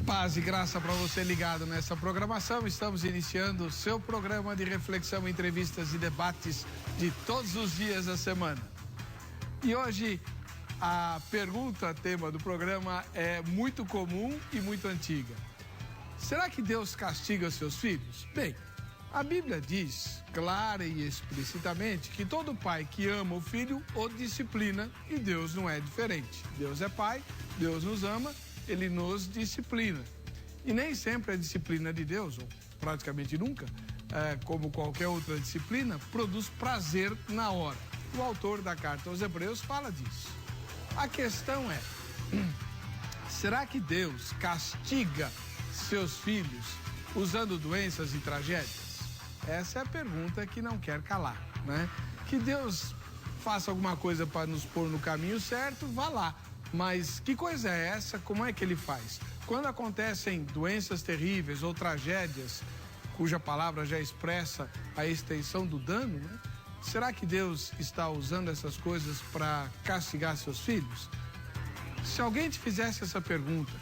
Paz e graça para você ligado nessa programação. Estamos iniciando o seu programa de reflexão, entrevistas e debates de todos os dias da semana. E hoje a pergunta, tema do programa é muito comum e muito antiga. Será que Deus castiga seus filhos? Bem, a Bíblia diz clara e explicitamente que todo pai que ama o filho o disciplina, e Deus não é diferente. Deus é pai, Deus nos ama, Ele nos disciplina. E nem sempre a disciplina de Deus, ou praticamente nunca, como qualquer outra disciplina, produz prazer na hora. O autor da carta aos Hebreus fala disso. A questão é, será que Deus castiga seus filhos usando doenças e tragédias? Essa é a pergunta que não quer calar, né? Que Deus faça alguma coisa para nos pôr no caminho certo, vá lá. Mas que coisa é essa? Como é que ele faz? Quando acontecem doenças terríveis ou tragédias, cuja palavra já expressa a extensão do dano, né? Será que Deus está usando essas coisas para castigar seus filhos? Se alguém te fizesse essa pergunta,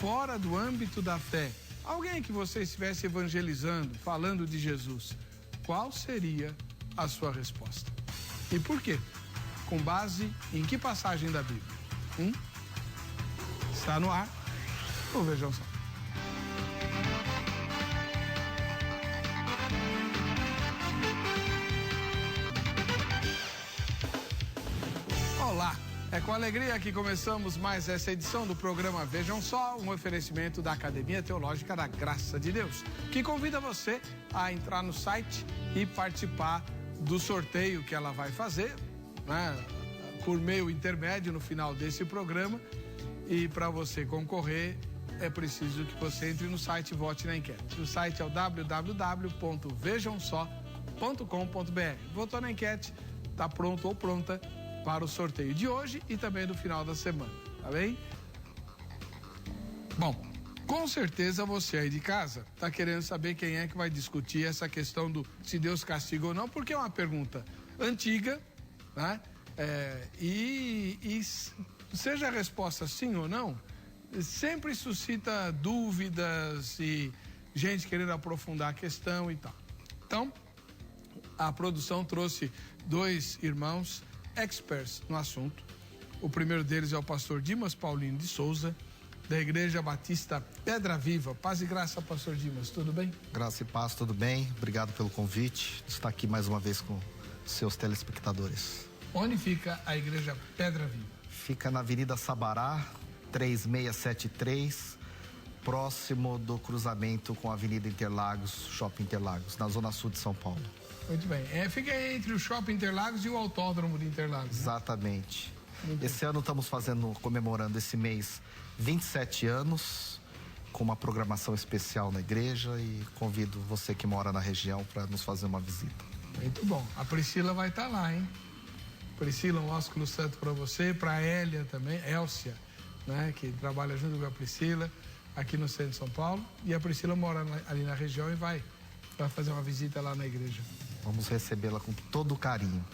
fora do âmbito da fé, alguém que você estivesse evangelizando, falando de Jesus, qual seria a sua resposta? E por quê? Com base em que passagem da Bíblia? Está no ar, ou vejam só. Olá, é com alegria que começamos mais essa edição do programa Vejam Só, um oferecimento da Academia Teológica da Graça de Deus, que convida você a entrar no site e participar do sorteio que ela vai fazer, né, por meio intermédio no final desse programa. E para você concorrer, é preciso que você entre no site e vote na enquete. O site é o www.vejamsó.com.br. Votou na enquete, está pronto ou pronta para o sorteio de hoje e também do final da semana, tá bem? Bom, com certeza você aí de casa está querendo saber quem é que vai discutir essa questão do se Deus castiga ou não, porque é uma pergunta antiga, né? Seja a resposta sim ou não, sempre suscita dúvidas e gente querendo aprofundar a questão e tal. Então, a produção trouxe dois irmãos experts no assunto. O primeiro deles é o pastor Dimas Paulino de Souza, da Igreja Batista Pedra Viva. Paz e graça, pastor Dimas, tudo bem? Graça e paz, tudo bem? Obrigado pelo convite. Estar aqui mais uma vez com seus telespectadores. Onde fica a Igreja Pedra Viva? Fica na Avenida Sabará, 3673, próximo do cruzamento com a Avenida Interlagos, Shopping Interlagos, na zona sul de São Paulo. Muito bem. Fica entre o Shopping Interlagos e o Autódromo de Interlagos. Exatamente. Esse ano estamos comemorando esse mês 27 anos, com uma programação especial na igreja, e convido você que mora na região para nos fazer uma visita. Muito bom. A Priscila vai estar lá, hein? Priscila, um ósculo santo para você, para a Hélia também, Elcia, né, que trabalha junto com a Priscila aqui no centro de São Paulo, e a Priscila mora ali na região e vai fazer uma visita lá na igreja. Vamos recebê-la com todo o carinho.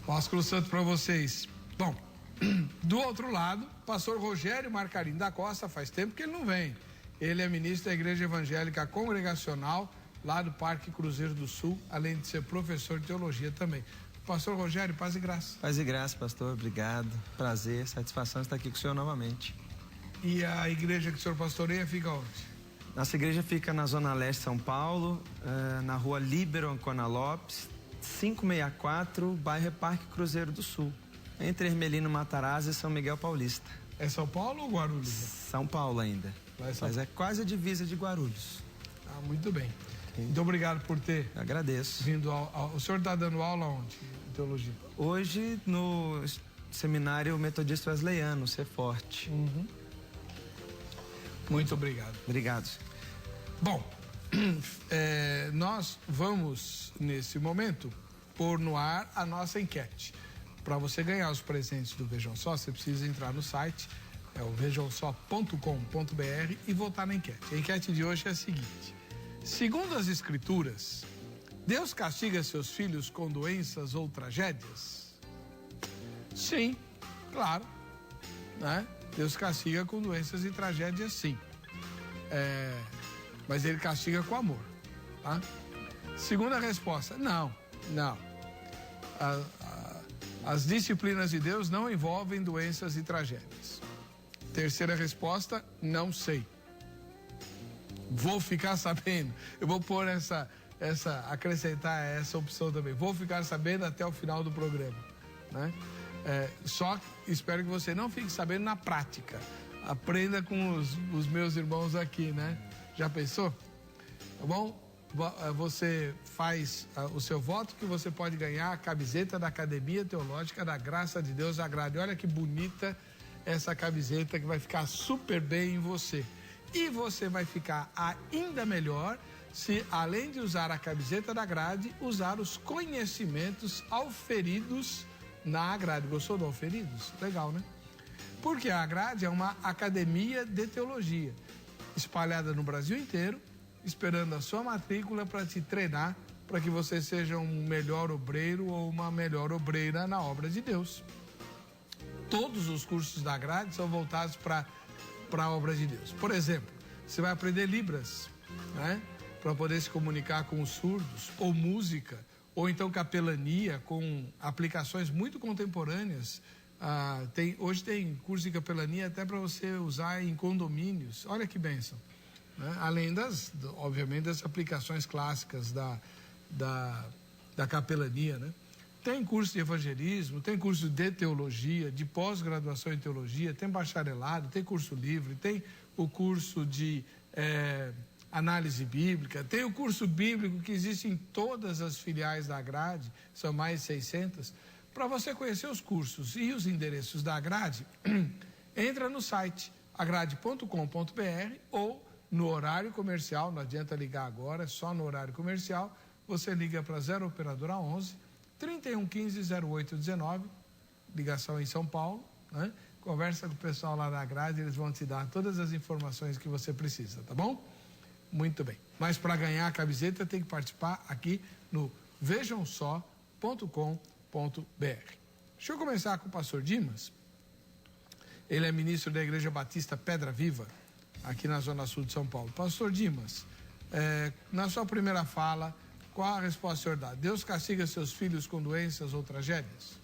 Ósculo santo para vocês. Bom, do outro lado, pastor Rogério Marcarim da Costa, faz tempo que ele não vem. Ele é ministro da Igreja Evangélica Congregacional, lá do Parque Cruzeiro do Sul, além de ser professor de teologia também. Pastor Rogério, paz e graça. Paz e graça, pastor, obrigado. Prazer, satisfação estar aqui com o senhor novamente. E a igreja que o senhor pastoreia fica onde? Nossa igreja fica na Zona Leste de São Paulo, na rua Líbero Ancona Lopes, 564, bairro Parque Cruzeiro do Sul, entre Hermelino Matarazzo e São Miguel Paulista. É São Paulo ou Guarulhos? São Paulo ainda, mas é quase a divisa de Guarulhos. Ah, muito bem. Muito obrigado por ter agradeço. Vindo o senhor está dando aula onde? Em teologia? Hoje no Seminário Metodista Wesleyano, Ceforte. Muito obrigado. Obrigado. Bom, nós vamos, nesse momento, pôr no ar a nossa enquete. Para você ganhar os presentes do Vejam Só, você precisa entrar no site, é o vejamsó.com.br, e votar na enquete. A enquete de hoje é a seguinte: segundo as Escrituras, Deus castiga seus filhos com doenças ou tragédias? Sim, claro, né? Deus castiga com doenças e tragédias, sim. mas ele castiga com amor, tá? Segunda resposta, não. As disciplinas de Deus não envolvem doenças e tragédias. Terceira resposta, não sei. Vou ficar sabendo. Eu vou pôr acrescentar essa opção também. Vou ficar sabendo até o final do programa, né? Só espero que você não fique sabendo na prática. Aprenda com os meus irmãos aqui, né? Já pensou? Tá bom? Você faz o seu voto que você pode ganhar a camiseta da Academia Teológica da Graça de Deus Agrade. Olha que bonita essa camiseta que vai ficar super bem em você. E você vai ficar ainda melhor se, além de usar a camiseta da grade, usar os conhecimentos auferidos na grade. Gostou do auferidos? Legal, né? Porque a grade é uma academia de teologia, espalhada no Brasil inteiro, esperando a sua matrícula para te treinar, para que você seja um melhor obreiro ou uma melhor obreira na obra de Deus. Todos os cursos da grade são voltados para a obra de Deus. Por exemplo, você vai aprender Libras, né? Para poder se comunicar com os surdos, ou música, ou então capelania, com aplicações muito contemporâneas. Hoje tem curso de capelania até para você usar em condomínios. Olha que bênção, né? Além obviamente, das aplicações clássicas da capelania, né? Tem curso de evangelismo, tem curso de teologia, de pós-graduação em teologia, tem bacharelado, tem curso livre, tem o curso de análise bíblica, tem o curso bíblico que existe em todas as filiais da grade, são mais de 600. Para você conhecer os cursos e os endereços da grade, entra no site agrade.com.br ou no horário comercial, não adianta ligar agora, é só no horário comercial, você liga para 0 operadora 11 3115 0819, ligação em São Paulo, né? Conversa com o pessoal lá da grade, eles vão te dar todas as informações que você precisa, tá bom? Muito bem. Mas para ganhar a camiseta tem que participar aqui no vejamsó.com.br. Deixa eu começar com o pastor Dimas. Ele é ministro da Igreja Batista Pedra Viva, aqui na Zona Sul de São Paulo. Pastor Dimas, na sua primeira fala, qual a resposta que o senhor dá? Deus castiga seus filhos com doenças ou tragédias?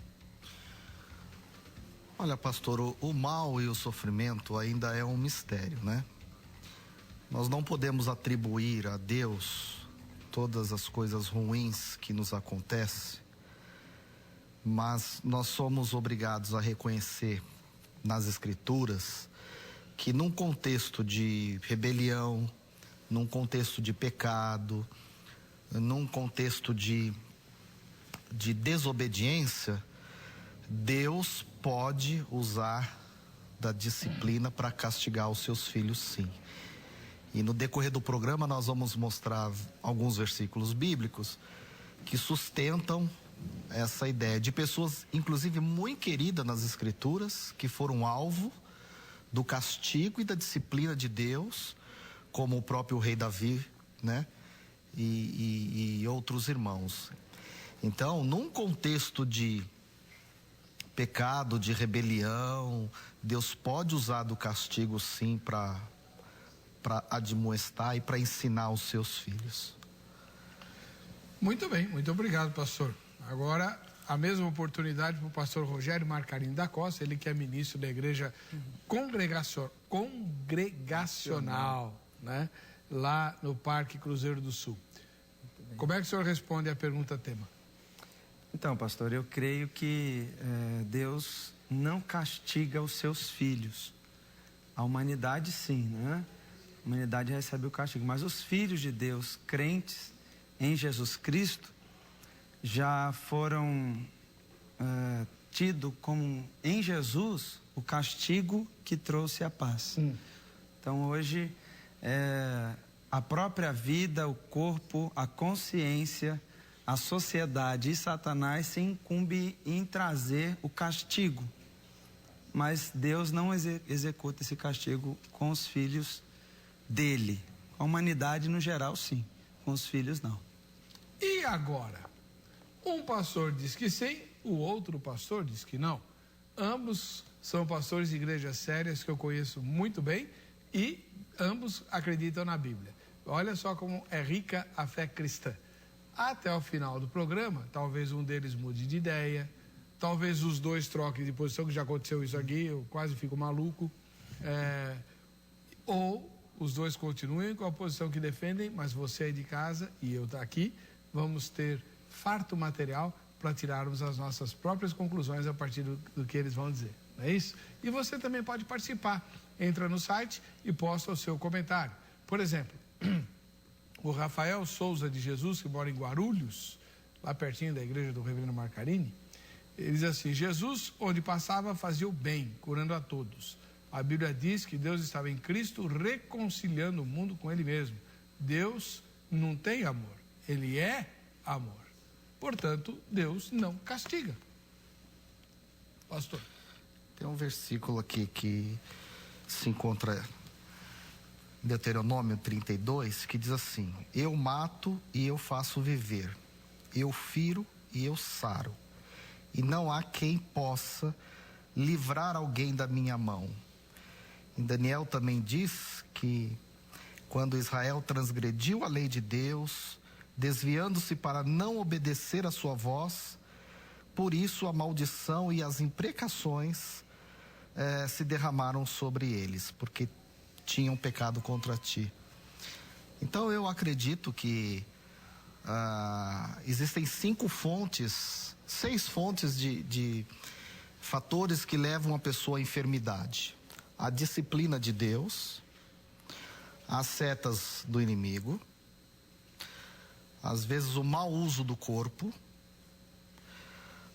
Olha, pastor, o mal e o sofrimento ainda é um mistério, né? Nós não podemos atribuir a Deus todas as coisas ruins que nos acontecem, mas nós somos obrigados a reconhecer nas Escrituras que num contexto de rebelião, num contexto de pecado, num contexto de desobediência, Deus pode usar da disciplina para castigar os seus filhos, sim. E no decorrer do programa nós vamos mostrar alguns versículos bíblicos que sustentam essa ideia de pessoas, inclusive muito queridas nas Escrituras, que foram alvo do castigo e da disciplina de Deus, como o próprio rei Davi, né? E outros irmãos. Então, num contexto de pecado, de rebelião, Deus pode usar do castigo, sim, para admoestar e para ensinar os seus filhos. Muito bem, muito obrigado, pastor. Agora, a mesma oportunidade para o pastor Rogério Marcarini da Costa, ele que é ministro da Igreja Congregacional, né? Lá no Parque Cruzeiro do Sul. Como é que o senhor responde à pergunta tema? Então, pastor, eu creio que Deus não castiga os seus filhos. A humanidade, sim, né? A humanidade recebe o castigo, mas os filhos de Deus, crentes em Jesus Cristo, já foram tidos como, em Jesus, o castigo que trouxe a paz. Então, hoje, a própria vida, o corpo, a consciência, a sociedade e Satanás se incumbe em trazer o castigo. Mas Deus não executa esse castigo com os filhos dele. A humanidade no geral, sim. Com os filhos, não. E agora? Um pastor diz que sim, o outro pastor diz que não. Ambos são pastores de igrejas sérias que eu conheço muito bem e ambos acreditam na Bíblia. Olha só como é rica a fé cristã. Até o final do programa, talvez um deles mude de ideia, talvez os dois troquem de posição, que já aconteceu isso aqui, eu quase fico maluco, ou os dois continuem com a posição que defendem, mas você é de casa e eu estou aqui, vamos ter farto material para tirarmos as nossas próprias conclusões a partir do que eles vão dizer, não é isso? E você também pode participar, entra no site e posta o seu comentário. Por exemplo, o Rafael Souza de Jesus, que mora em Guarulhos, lá pertinho da igreja do Reverendo Marcarini, ele diz assim: Jesus, onde passava, fazia o bem, curando a todos. A Bíblia diz que Deus estava em Cristo reconciliando o mundo com Ele mesmo. Deus não tem amor, Ele é amor. Portanto, Deus não castiga. Pastor. Tem um versículo aqui que se encontra em Deuteronômio 32, que diz assim: eu mato e eu faço viver, eu firo e eu saro, e não há quem possa livrar alguém da minha mão. Em Daniel também diz que quando Israel transgrediu a lei de Deus, desviando-se para não obedecer a sua voz, por isso a maldição e as imprecações se derramaram sobre eles, porque tinham pecado contra ti. Então eu acredito que existem 6 fontes de fatores que levam a pessoa à enfermidade: a disciplina de Deus, as setas do inimigo, às vezes o mau uso do corpo,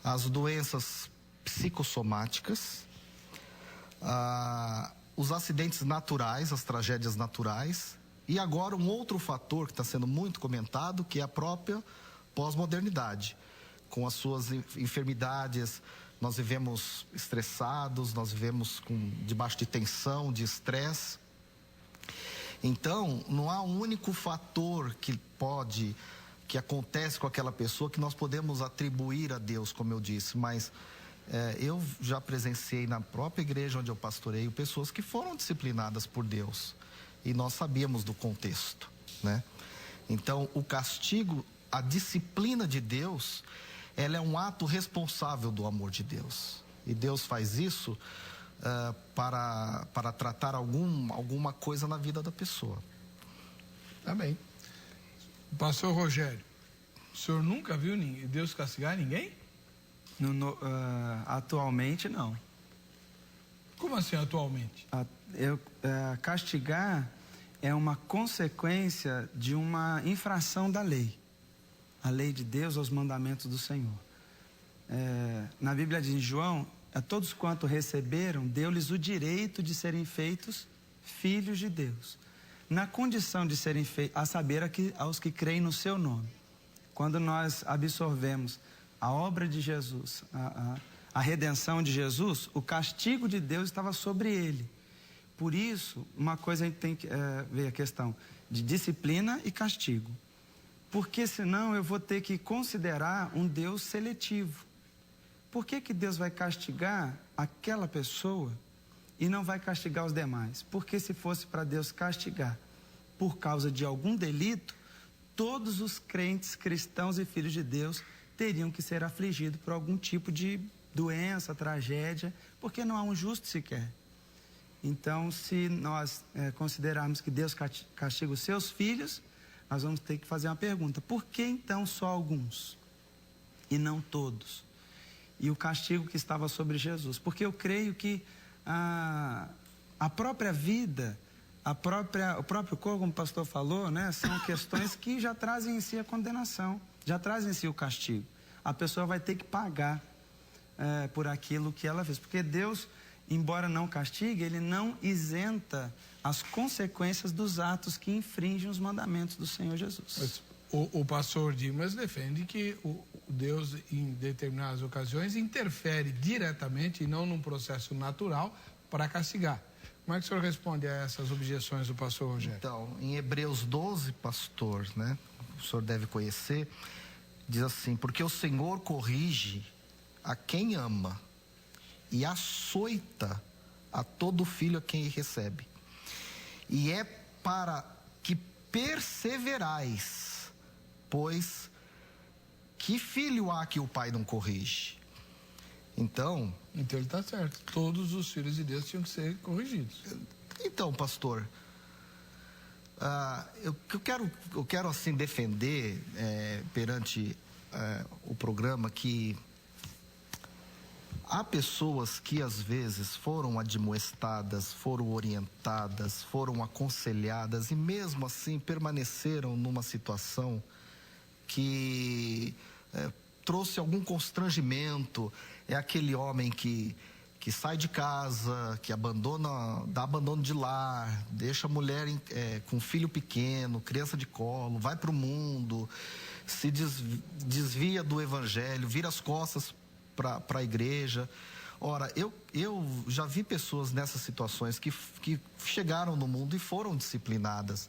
as doenças psicossomáticas, os acidentes naturais, as tragédias naturais, e agora um outro fator que está sendo muito comentado, que é a própria pós-modernidade. Com as suas enfermidades, nós vivemos estressados, nós vivemos debaixo de tensão, de estresse. Então, não há um único fator que acontece com aquela pessoa que nós podemos atribuir a Deus, como eu disse, mas eu já presenciei na própria igreja onde eu pastoreio pessoas que foram disciplinadas por Deus, e nós sabíamos do contexto, né? Então, o castigo, a disciplina de Deus, ela é um ato responsável do amor de Deus, e Deus faz isso para tratar alguma coisa na vida da pessoa. Amém. Pastor Rogério, o senhor nunca viu Deus castigar ninguém? Atualmente, não. Como assim atualmente? Castigar é uma consequência de uma infração da lei. A lei de Deus, aos mandamentos do Senhor. Na Bíblia diz em João: a todos quanto receberam, deu-lhes o direito de serem feitos filhos de Deus. Na condição de serem feitos, a saber, aos que creem no seu nome. Quando nós absorvemos a obra de Jesus, a redenção de Jesus, o castigo de Deus estava sobre ele. Por isso, uma coisa a gente tem que ver a questão de disciplina e castigo. Porque senão eu vou ter que considerar um Deus seletivo. Por que Deus vai castigar aquela pessoa e não vai castigar os demais? Porque se fosse para Deus castigar por causa de algum delito, todos os crentes, cristãos e filhos de Deus teriam que ser afligidos por algum tipo de doença, tragédia, porque não há um justo sequer. Então, se nós considerarmos que Deus castiga os seus filhos, nós vamos ter que fazer uma pergunta: por que então só alguns e não todos? E o castigo que estava sobre Jesus? Porque eu creio que a própria vida, o próprio corpo, como o pastor falou, né, são questões que já trazem em si a condenação, já trazem em si o castigo. A pessoa vai ter que pagar por aquilo que ela fez. Porque Deus, embora não castigue, Ele não isenta as consequências dos atos que infringem os mandamentos do Senhor Jesus. Mas o pastor Dimas defende que o Deus, em determinadas ocasiões, interfere diretamente e não num processo natural para castigar. Como é que o senhor responde a essas objeções do pastor Rogério? Então, em Hebreus 12, pastor, né, o senhor deve conhecer, diz assim: porque o Senhor corrige a quem ama e açoita a todo filho a quem recebe. E é para que perseverais, pois que filho há que o pai não corrige? Então ele está certo. Todos os filhos de Deus tinham que ser corrigidos. Então, pastor, eu quero assim defender perante o programa que há pessoas que às vezes foram admoestadas, foram orientadas, foram aconselhadas e mesmo assim permaneceram numa situação que trouxe algum constrangimento. É aquele homem que sai de casa, que dá abandono de lar, deixa a mulher com filho pequeno, criança de colo, vai para o mundo, se desvia do evangelho, vira as costas para a igreja. Ora, eu já vi pessoas nessas situações que chegaram no mundo e foram disciplinadas.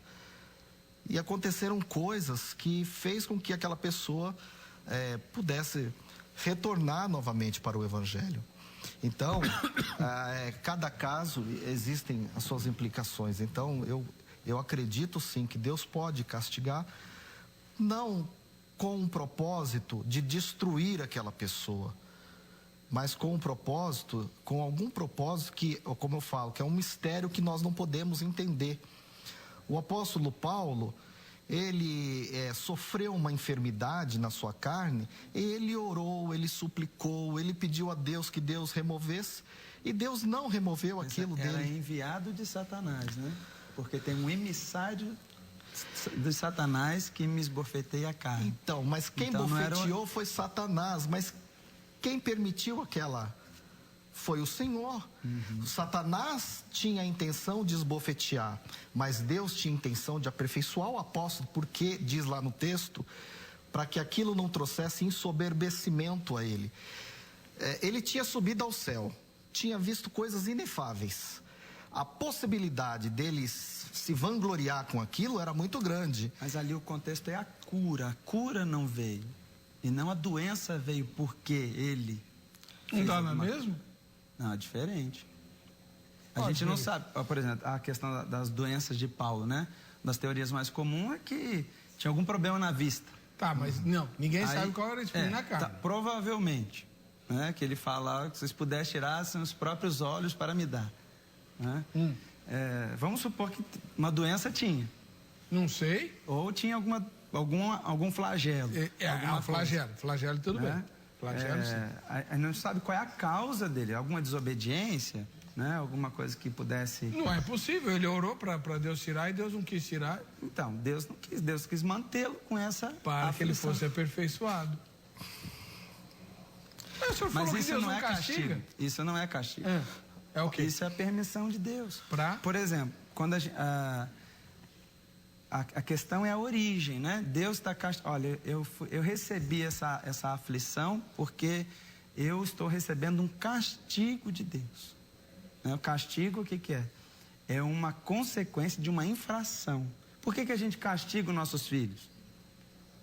E aconteceram coisas que fez com que aquela pessoa pudesse retornar novamente para o evangelho. Então, cada caso existem as suas implicações. Então, eu acredito sim que Deus pode castigar, não com um propósito de destruir aquela pessoa, mas com algum propósito que, como eu falo, que é um mistério que nós não podemos entender. O apóstolo Paulo, ele sofreu uma enfermidade na sua carne, ele orou, ele suplicou, ele pediu a Deus que Deus removesse, e Deus não removeu aquilo dele. Era enviado de Satanás, né? Porque tem um emissário de Satanás que me esbofeteia a carne. Então, mas quem bofeteou foi Satanás, mas quem permitiu foi o Senhor. Satanás tinha a intenção de esbofetear, mas Deus tinha a intenção de aperfeiçoar o apóstolo, porque, diz lá no texto, para que aquilo não trouxesse ensoberbecimento a ele. Ele tinha subido ao céu, tinha visto coisas inefáveis. A possibilidade dele se vangloriar com aquilo era muito grande. Mas ali o contexto é a cura não veio. E não a doença veio porque ele... Não dá, não é mesmo? Não, é diferente. A gente não sabe, por exemplo, a questão das doenças de Paulo, né? Das teorias mais comuns é que tinha algum problema na vista. Tá, mas não, ninguém sabe qual era o espinho na carne. Provavelmente, né? Que ele fala que vocês pudessem tirar os próprios olhos para me dar. Né? Vamos supor que uma doença tinha. Não sei. Ou tinha algum flagelo. Flagelo tudo bem. Flagelo, sim. A gente não sabe qual é a causa dele. Alguma desobediência, né? Alguma coisa que pudesse... Não é possível. Ele orou para Deus tirar e Deus não quis tirar. Então, Deus não quis. Deus quis mantê-lo com essa para aflição. que ele fosse aperfeiçoado. Mas isso não é castigo. Isso não é castigo. É o quê? Isso é a permissão de Deus. Por exemplo, quando a questão é a origem, né? Deus está castigando. Olha, eu recebi essa aflição porque eu estou recebendo um castigo de Deus. O castigo, o que é? É uma consequência de uma infração. Por que a gente castiga os nossos filhos?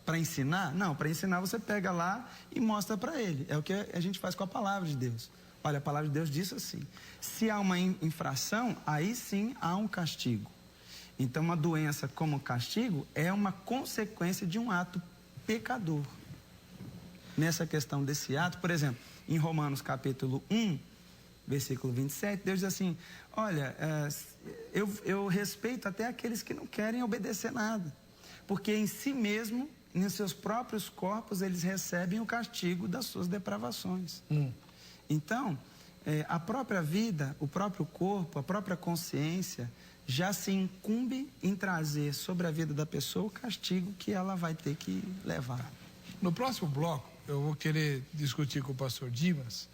Para ensinar? Não, para ensinar você pega lá e mostra para ele. É o que a gente faz com a palavra de Deus. Olha, a palavra de Deus diz assim: se há uma infração, aí sim há um castigo. Então, uma doença como castigo é uma consequência de um ato pecador. Nessa questão desse ato, por exemplo, em Romanos capítulo 1, versículo 27, Deus diz assim: olha, eu respeito até aqueles que não querem obedecer nada, porque em si mesmo, em seus próprios corpos, eles recebem o castigo das suas depravações. Então, a própria vida, o próprio corpo, a própria consciência já se incumbe em trazer sobre a vida da pessoa o castigo que ela vai ter que levar. No próximo bloco, eu vou querer discutir com o pastor Dimas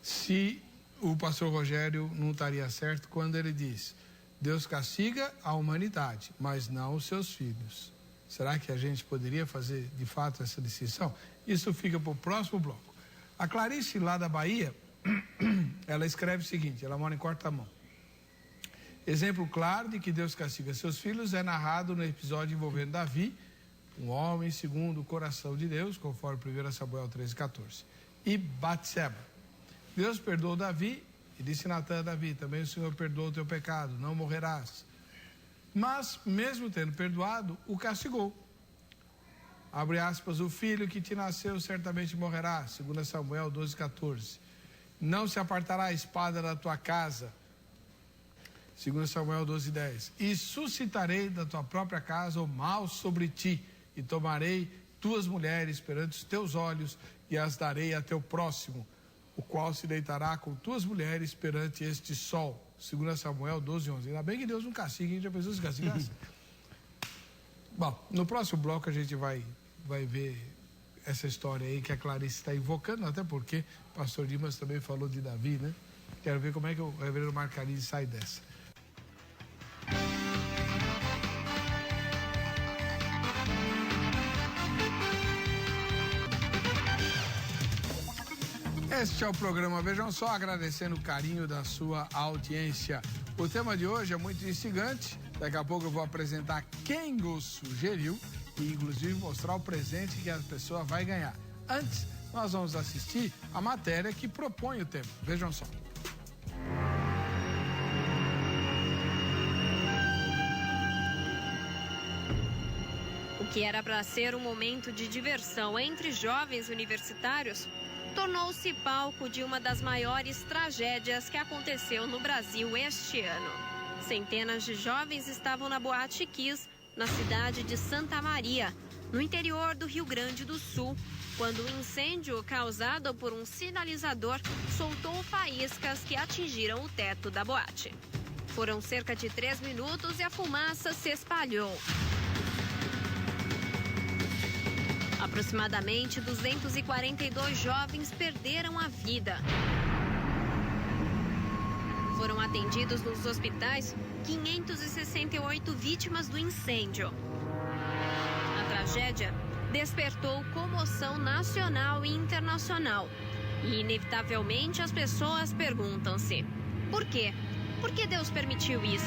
se o pastor Rogério não estaria certo quando ele diz: Deus castiga a humanidade, mas não os seus filhos. Será que a gente poderia fazer, de fato, essa distinção? Isso fica para o próximo bloco. A Clarice, lá da Bahia, ela escreve o seguinte, ela mora em Quarta-Mão. Exemplo claro de que Deus castiga seus filhos é narrado no episódio envolvendo Davi, um homem segundo o coração de Deus, conforme 1 Samuel 13:14, e Batseba. Deus perdoou Davi e disse Natan a Davi: também o Senhor perdoou o teu pecado, não morrerás. Mas, mesmo tendo perdoado, o castigou. Abre aspas, o filho que te nasceu certamente morrerá, 2 Samuel 12:14. Não se apartará a espada da tua casa, 2 Samuel 12:10. E suscitarei da tua própria casa o mal sobre ti, e tomarei tuas mulheres perante os teus olhos, e as darei a teu próximo, o qual se deitará com tuas mulheres perante este sol. 2 Samuel 12:11. Ainda bem que Deus não castiga, a gente já pensou se castigasse. Bom, no próximo bloco a gente vai ver essa história aí que a Clarice está invocando, até porque o pastor Dimas também falou de Davi, né? Quero ver como é que o reverendo Marcarini sai dessa. Este é o programa Vejam Só, agradecendo o carinho da sua audiência. O tema de hoje é muito instigante. Daqui a pouco eu vou apresentar quem o sugeriu e, inclusive, mostrar o presente que a pessoa vai ganhar. Antes, nós vamos assistir a matéria que propõe o tema. Vejam só. O que era para ser um momento de diversão entre jovens universitários tornou-se palco de uma das maiores tragédias que aconteceu no Brasil este ano. Centenas de jovens estavam na Boate Kiss, na cidade de Santa Maria, no interior do Rio Grande do Sul, quando um incêndio causado por um sinalizador soltou faíscas que atingiram o teto da boate. Foram cerca de 3 minutos e a fumaça se espalhou. Aproximadamente 242 jovens perderam a vida. Foram atendidos nos hospitais 568 vítimas do incêndio. A tragédia despertou comoção nacional e internacional. E, inevitavelmente, as pessoas perguntam-se: por quê? Por que Deus permitiu isso?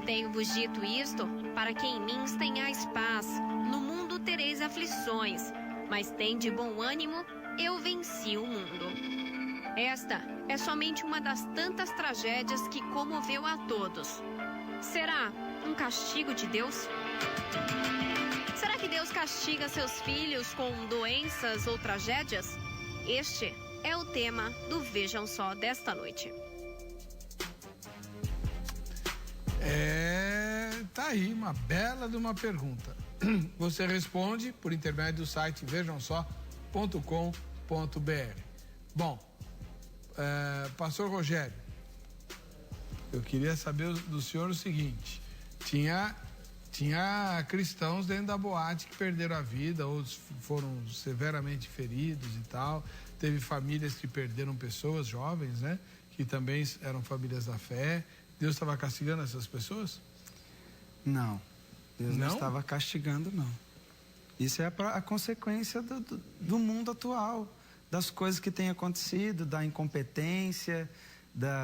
Tenho-vos dito isto para que em mim tenhais paz. No mundo tereis aflições, mas tende bom ânimo, eu venci o mundo. Esta é somente uma das tantas tragédias que comoveu a todos. Será um castigo de Deus? Será que Deus castiga seus filhos com doenças ou tragédias? Este é o tema do Vejam Só desta noite. Tá aí uma bela de uma pergunta. Você responde por intermédio do site vejamsó.com.br. Bom, pastor Rogério, eu queria saber do senhor o seguinte: tinha cristãos dentro da boate que perderam a vida, outros foram severamente feridos e tal. Teve famílias que perderam pessoas jovens, né? Que também eram famílias da fé. Deus estava castigando essas pessoas? Não, Deus não estava castigando, não. Isso é a consequência do mundo atual, das coisas que têm acontecido, da incompetência,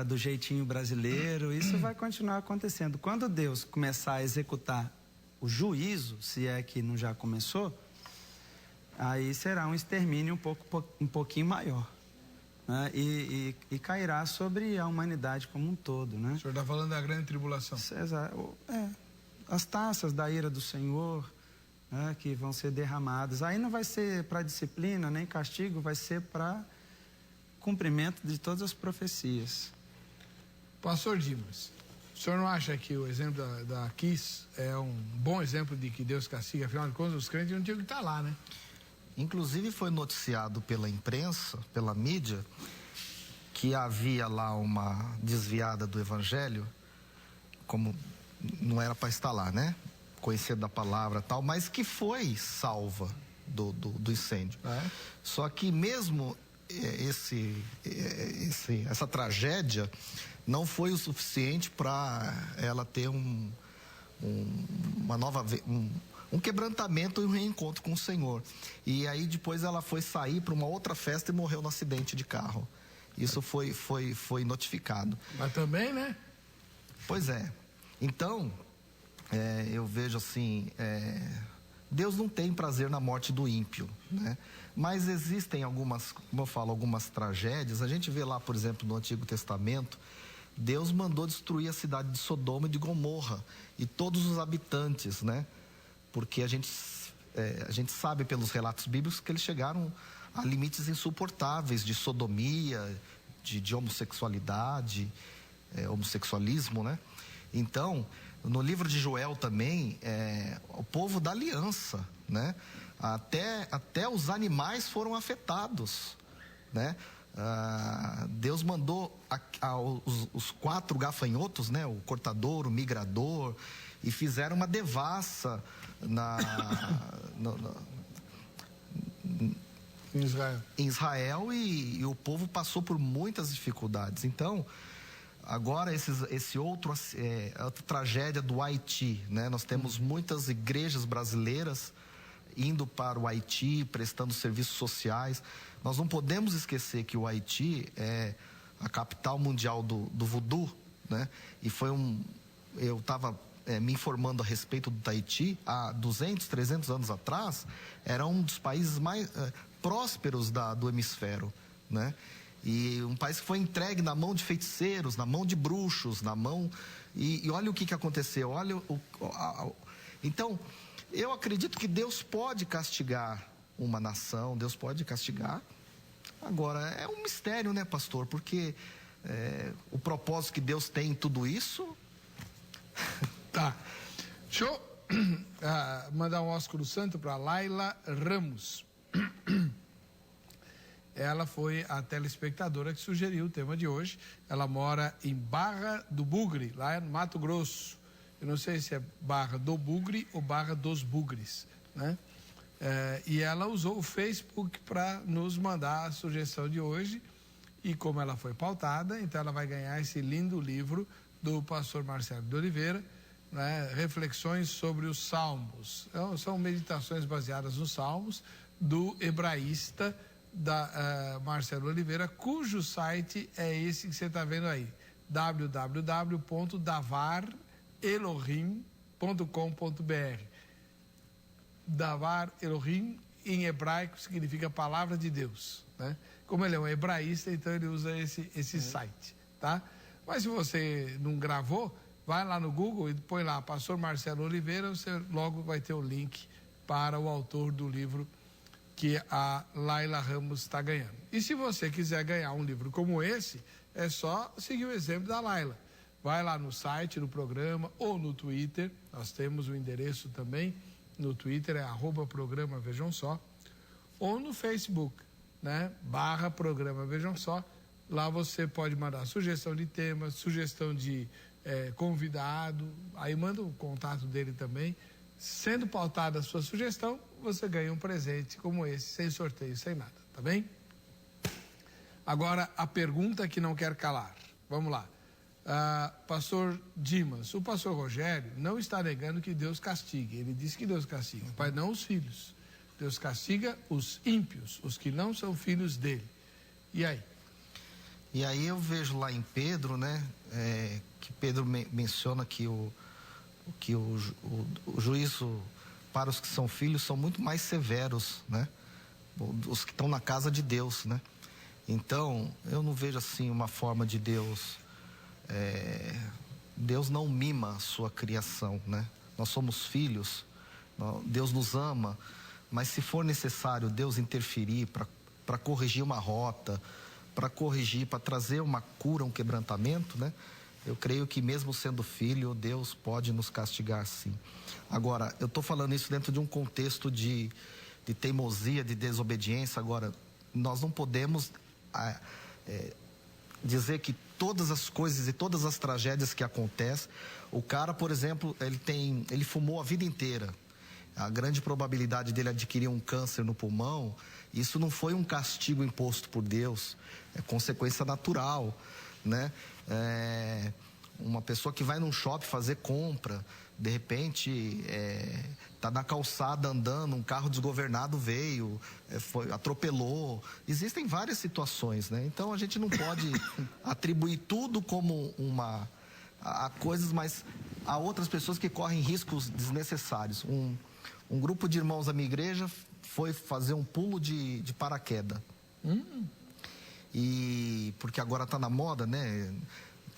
do jeitinho brasileiro. Isso vai continuar acontecendo. Quando Deus começar a executar o juízo, se é que não já começou, aí será um extermínio um pouquinho maior. Né? E cairá sobre a humanidade como um todo, né? O senhor está falando da grande tribulação. As taças da ira do Senhor, né, que vão ser derramadas. Aí não vai ser para disciplina, nem castigo, vai ser para cumprimento de todas as profecias. Pastor Dimas, o senhor não acha que o exemplo da Kiss é um bom exemplo de que Deus castiga? Afinal de contas, os crentes não tinham que estar lá, né? Inclusive foi noticiado pela imprensa, pela mídia, que havia lá uma desviada do evangelho, como não era para estar lá, né? Conhecendo da palavra e tal, mas que foi salva do incêndio. Só que mesmo essa tragédia não foi o suficiente para ela ter um quebrantamento e um reencontro com o Senhor. E aí depois ela foi sair para uma outra festa e morreu no acidente de carro. Isso foi notificado. Mas também, né? Pois é. Então, eu vejo assim, Deus não tem prazer na morte do ímpio, né? Mas existem algumas, como eu falo, algumas tragédias. A gente vê lá, por exemplo, no Antigo Testamento, Deus mandou destruir a cidade de Sodoma e de Gomorra e todos os habitantes, né? Porque a gente sabe pelos relatos bíblicos que eles chegaram a limites insuportáveis de sodomia, de homossexualidade, homossexualismo, né? Então, no livro de Joel também, o povo da aliança, né? Até os animais foram afetados, né? Deus mandou os 4 gafanhotos, né? O cortador, o migrador, e fizeram uma devassa em Israel e o povo passou por muitas dificuldades. Então, agora outra tragédia do Haiti, né? Nós temos muitas igrejas brasileiras indo para o Haiti, prestando serviços sociais. Nós não podemos esquecer que o Haiti é a capital mundial do voodoo, né? E eu estava me informando a respeito do Haiti, há 200, 300 anos atrás, era um dos países mais prósperos do hemisfério, né? E um país que foi entregue na mão de feiticeiros, na mão de bruxos, na mão... E olha o que aconteceu, então, eu acredito que Deus pode castigar uma nação, Deus pode castigar. Agora, é um mistério, né, pastor? Porque o propósito que Deus tem em tudo isso... Tá. Deixa eu mandar um ósculo santo para Laila Ramos. Ela foi a telespectadora que sugeriu o tema de hoje. Ela mora em Barra do Bugre, lá no Mato Grosso. Eu não sei se é Barra do Bugre ou Barra dos Bugres, né? E ela usou o Facebook para nos mandar a sugestão de hoje. E como ela foi pautada, então ela vai ganhar esse lindo livro do pastor Marcelo de Oliveira, né? Reflexões sobre os Salmos. Então, são meditações baseadas nos Salmos do hebraísta Marcelo Oliveira, cujo site é esse que você está vendo aí, www.davarelohim.com.br. Davar Elohim em hebraico significa palavra de Deus, né? Como ele é um hebraísta, então ele usa esse site, tá? Mas se você não gravou, vai lá no Google e põe lá pastor Marcelo Oliveira, você logo vai ter o link para o autor do livro que a Laila Ramos está ganhando. E se você quiser ganhar um livro como esse, é só seguir o exemplo da Laila. Vai lá no site do programa ou no Twitter, nós temos o endereço também, no Twitter é @programa Vejam Só, ou no Facebook, né? /programa Vejam Só. Lá você pode mandar sugestão de tema, sugestão de convidado, aí manda o contato dele também. Sendo pautada a sua sugestão, você ganha um presente como esse, sem sorteio, sem nada, tá bem? Agora, a pergunta que não quer calar. Vamos lá. Pastor Dimas, o pastor Rogério não está negando que Deus castigue. Ele disse que Deus castiga, mas não os filhos. Deus castiga os ímpios, os que não são filhos dele. E aí? E aí eu vejo lá em Pedro, né, que Pedro menciona que o juízo para os que são filhos são muito mais severos, né? Os que estão na casa de Deus, né? Então, eu não vejo assim uma forma de Deus... Deus não mima a sua criação, né? Nós somos filhos, Deus nos ama, mas se for necessário Deus interferir para corrigir uma rota, para trazer uma cura, um quebrantamento, né? Eu creio que mesmo sendo filho, Deus pode nos castigar sim. Agora, eu estou falando isso dentro de um contexto de teimosia, de desobediência. Agora, nós não podemos dizer que todas as coisas e todas as tragédias que acontecem, o cara, por exemplo, ele fumou a vida inteira. A grande probabilidade dele adquirir um câncer no pulmão, isso não foi um castigo imposto por Deus, é consequência natural, né? Uma pessoa que vai num shopping fazer compra, de repente está na calçada andando, um carro desgovernado veio, atropelou. Existem várias situações, né? Então a gente não pode atribuir tudo como a coisas, mas há outras pessoas que correm riscos desnecessários. Um grupo de irmãos da minha igreja foi fazer um pulo de paraquedas. E porque agora está na moda, né?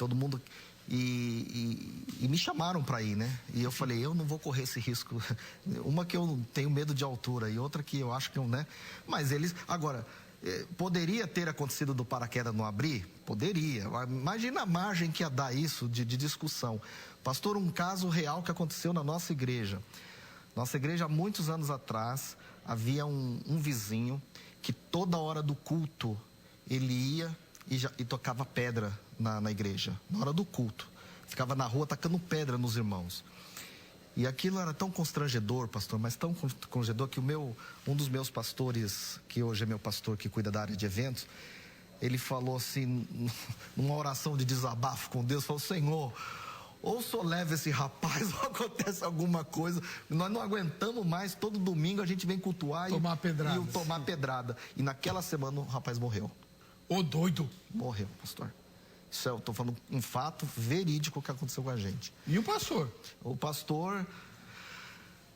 todo mundo... E me chamaram para ir, né? E eu falei, eu não vou correr esse risco. Uma que eu tenho medo de altura e outra que eu acho que eu, né? Mas eles... Agora, poderia ter acontecido do paraquedas não abrir? Poderia. Imagina a margem que ia dar isso de discussão. Pastor, um caso real que aconteceu na nossa igreja. Nossa igreja, há muitos anos atrás, havia um vizinho que toda hora do culto ele ia e tocava pedra na igreja, na hora do culto. Ficava na rua tacando pedra nos irmãos. E aquilo era tão constrangedor, pastor, mas tão constrangedor que um dos meus pastores, que hoje é meu pastor que cuida da área de eventos, ele falou assim, numa oração de desabafo com Deus, falou, Senhor, ou o senhor leva esse rapaz ou acontece alguma coisa, nós não aguentamos mais, todo domingo a gente vem cultuar tomar pedrada. E naquela semana o rapaz morreu. Ô, doido! Morreu, pastor. Isso eu estou falando um fato verídico que aconteceu com a gente. E o pastor? O pastor,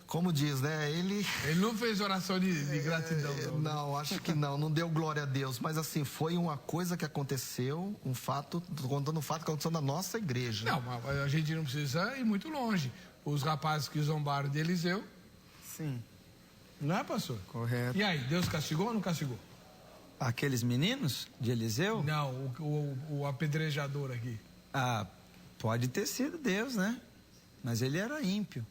como diz, né? Ele não fez oração de gratidão, não. Não, acho que não deu glória a Deus. Mas assim, foi uma coisa que aconteceu, um fato, tô contando um fato que aconteceu na nossa igreja. Não, mas a gente não precisa ir muito longe. Os rapazes que zombaram de Eliseu. Sim. Não é, pastor? Correto. E aí, Deus castigou ou não castigou? Aqueles meninos de Eliseu? Não, o apedrejador aqui. Ah, pode ter sido Deus, né? Mas ele era ímpio.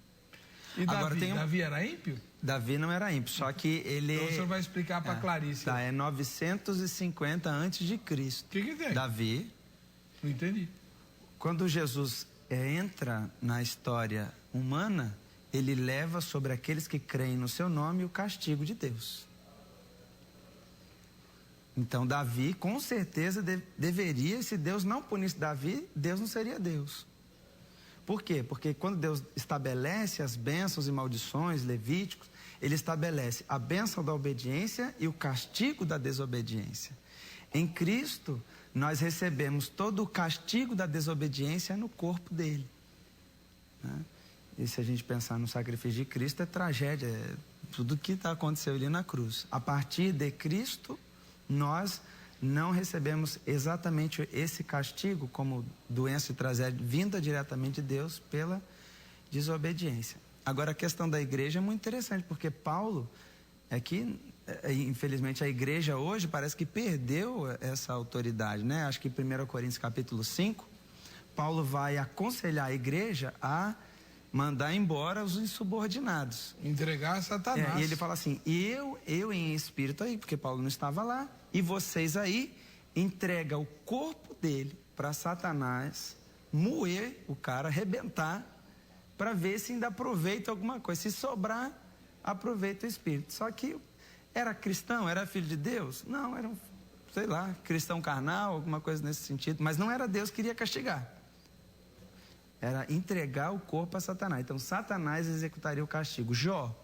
E Agora, Davi era ímpio? Davi não era ímpio, só que ele... Então o senhor vai explicar para Clarice. Tá, é 950 antes de Cristo. O que tem? Davi. Não entendi. Quando Jesus entra na história humana, ele leva sobre aqueles que creem no seu nome o castigo de Deus. Então Davi, com certeza, deveria, se Deus não punisse Davi, Deus não seria Deus. Por quê? Porque quando Deus estabelece as bênçãos e maldições, Levíticos, ele estabelece a bênção da obediência e o castigo da desobediência. Em Cristo, nós recebemos todo o castigo da desobediência no corpo dele. Né? E se a gente pensar no sacrifício de Cristo, é tragédia, é tudo que aconteceu ali na cruz. A partir de Cristo, nós não recebemos exatamente esse castigo como doença e tragédia vinda diretamente de Deus pela desobediência. Agora, a questão da igreja é muito interessante, porque Paulo, infelizmente, a igreja hoje parece que perdeu essa autoridade, né? Acho que em 1 Coríntios capítulo 5, Paulo vai aconselhar a igreja a mandar embora os insubordinados. Entregar a Satanás. E ele fala assim, eu em espírito aí, porque Paulo não estava lá, e vocês aí, entrega o corpo dele para Satanás moer o cara, arrebentar, para ver se ainda aproveita alguma coisa. Se sobrar, aproveita o espírito. Só que era cristão, era filho de Deus? Não, era cristão carnal, alguma coisa nesse sentido. Mas não era Deus que queria castigar. Era entregar o corpo a Satanás. Então, Satanás executaria o castigo. Jó.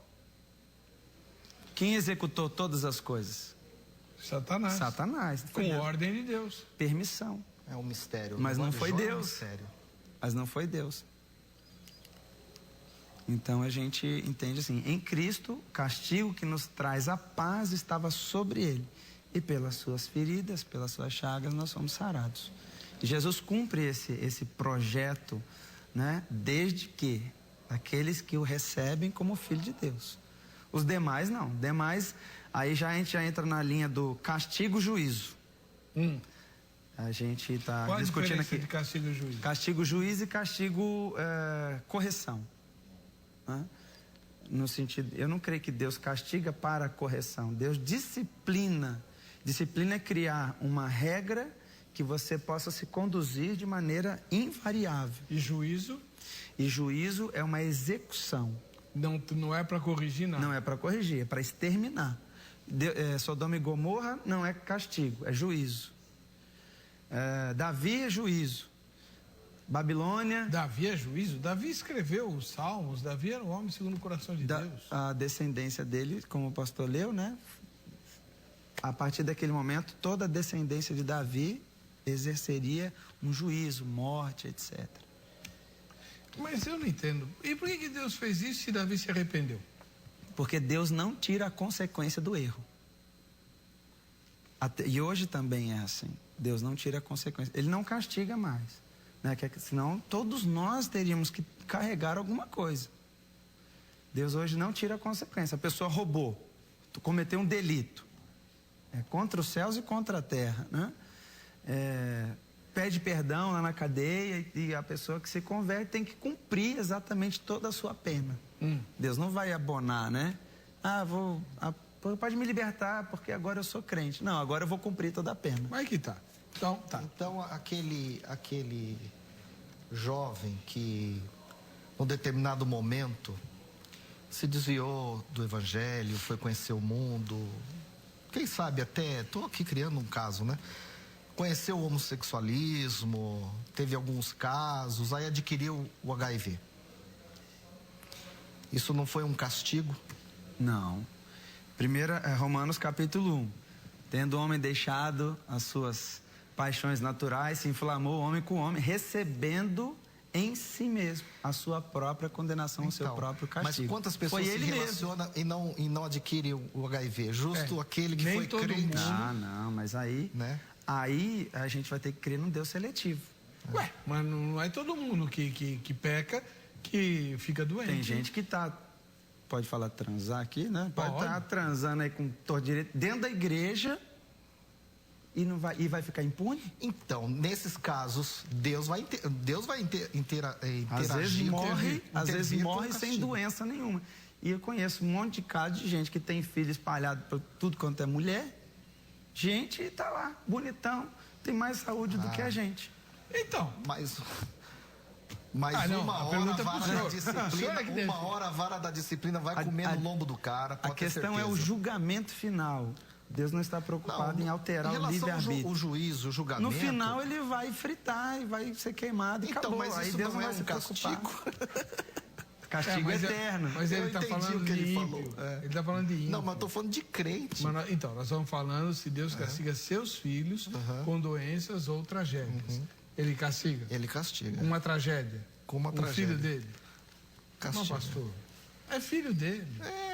Quem executou todas as coisas? Satanás. Satanás. Com ordem de Deus. Permissão. É um mistério. Mas não foi Deus. Mas não foi Deus. Então, a gente entende assim, em Cristo, o castigo que nos traz a paz estava sobre ele. E pelas suas feridas, pelas suas chagas, nós somos sarados. E Jesus cumpre esse projeto, né? Desde que aqueles que o recebem como filho de Deus. Os demais não. Demais, aí a gente já entra na linha do castigo-juízo. A gente está discutindo aqui. De castigo-juízo? Castigo-juízo e castigo-correção. Né? No sentido, eu não creio que Deus castiga para a correção. Deus disciplina. Disciplina é criar uma regra que você possa se conduzir de maneira invariável. E juízo? E juízo é uma execução. Não é para corrigir nada. Não é para corrigir, é para exterminar. Sodoma e Gomorra não é castigo, é juízo. Davi é juízo. Babilônia... Davi é juízo? Davi escreveu os Salmos, Davi era um homem segundo o coração de Deus. A descendência dele, como o pastor leu, né? A partir daquele momento, toda a descendência de Davi exerceria um juízo, morte, etc. Mas eu não entendo. E por que Deus fez isso se Davi se arrependeu? Porque Deus não tira a consequência do erro. E hoje também é assim. Deus não tira a consequência. Ele não castiga mais. né? Senão todos nós teríamos que carregar alguma coisa. Deus hoje não tira a consequência. A pessoa roubou, cometeu um delito, contra os céus e contra a terra, né? Pede perdão lá na cadeia e a pessoa que se converte tem que cumprir exatamente toda a sua pena. Deus não vai abonar, né? Pode me libertar porque agora eu sou crente. Não, agora eu vou cumprir toda a pena. Mas que tá. Então aquele jovem que, num determinado momento, se desviou do evangelho, foi conhecer o mundo, quem sabe até, estou aqui criando um caso, né? Conheceu o homossexualismo, teve alguns casos, aí adquiriu o HIV. Isso não foi um castigo? Não. Primeiro, Romanos capítulo 1. Tendo o homem deixado as suas paixões naturais, se inflamou o homem com o homem, recebendo em si mesmo a sua própria condenação, o seu próprio castigo. Mas quantas pessoas se relacionam e não adquirem o HIV? Justo aquele que foi crente. Não, mas aí, né? Aí a gente vai ter que crer num Deus seletivo. Ué, mas não é todo mundo que peca que fica doente. Tem gente que pode falar transar aqui, né? Pode estar transando aí com todo direito dentro da igreja e vai ficar impune? Então, nesses casos, Deus vai interagir. Às vezes morre sem doença nenhuma. E eu conheço um monte de casos de gente que tem filho espalhado por tudo quanto é mulher. Gente, tá lá, bonitão, tem mais saúde do que a gente. Então. Mas uma hora a vara da disciplina vai comer no lombo do cara. A questão é o julgamento final. Deus não está preocupado em alterar o livre-arbítrio. O juízo, o julgamento. No final ele vai fritar e vai ser queimado e acabou. Mas isso aí Deus não vai é um castigo. Castigo eterno. Mas ele está falando de ímpio. Ele está falando de ímpio. Não, mas eu estou falando de crente. Então, nós estamos falando se Deus castiga seus filhos com doenças ou tragédias. Ele castiga? Ele castiga. Uma tragédia? Com uma tragédia. O filho dele? Castiga. Não, pastor. É filho dele.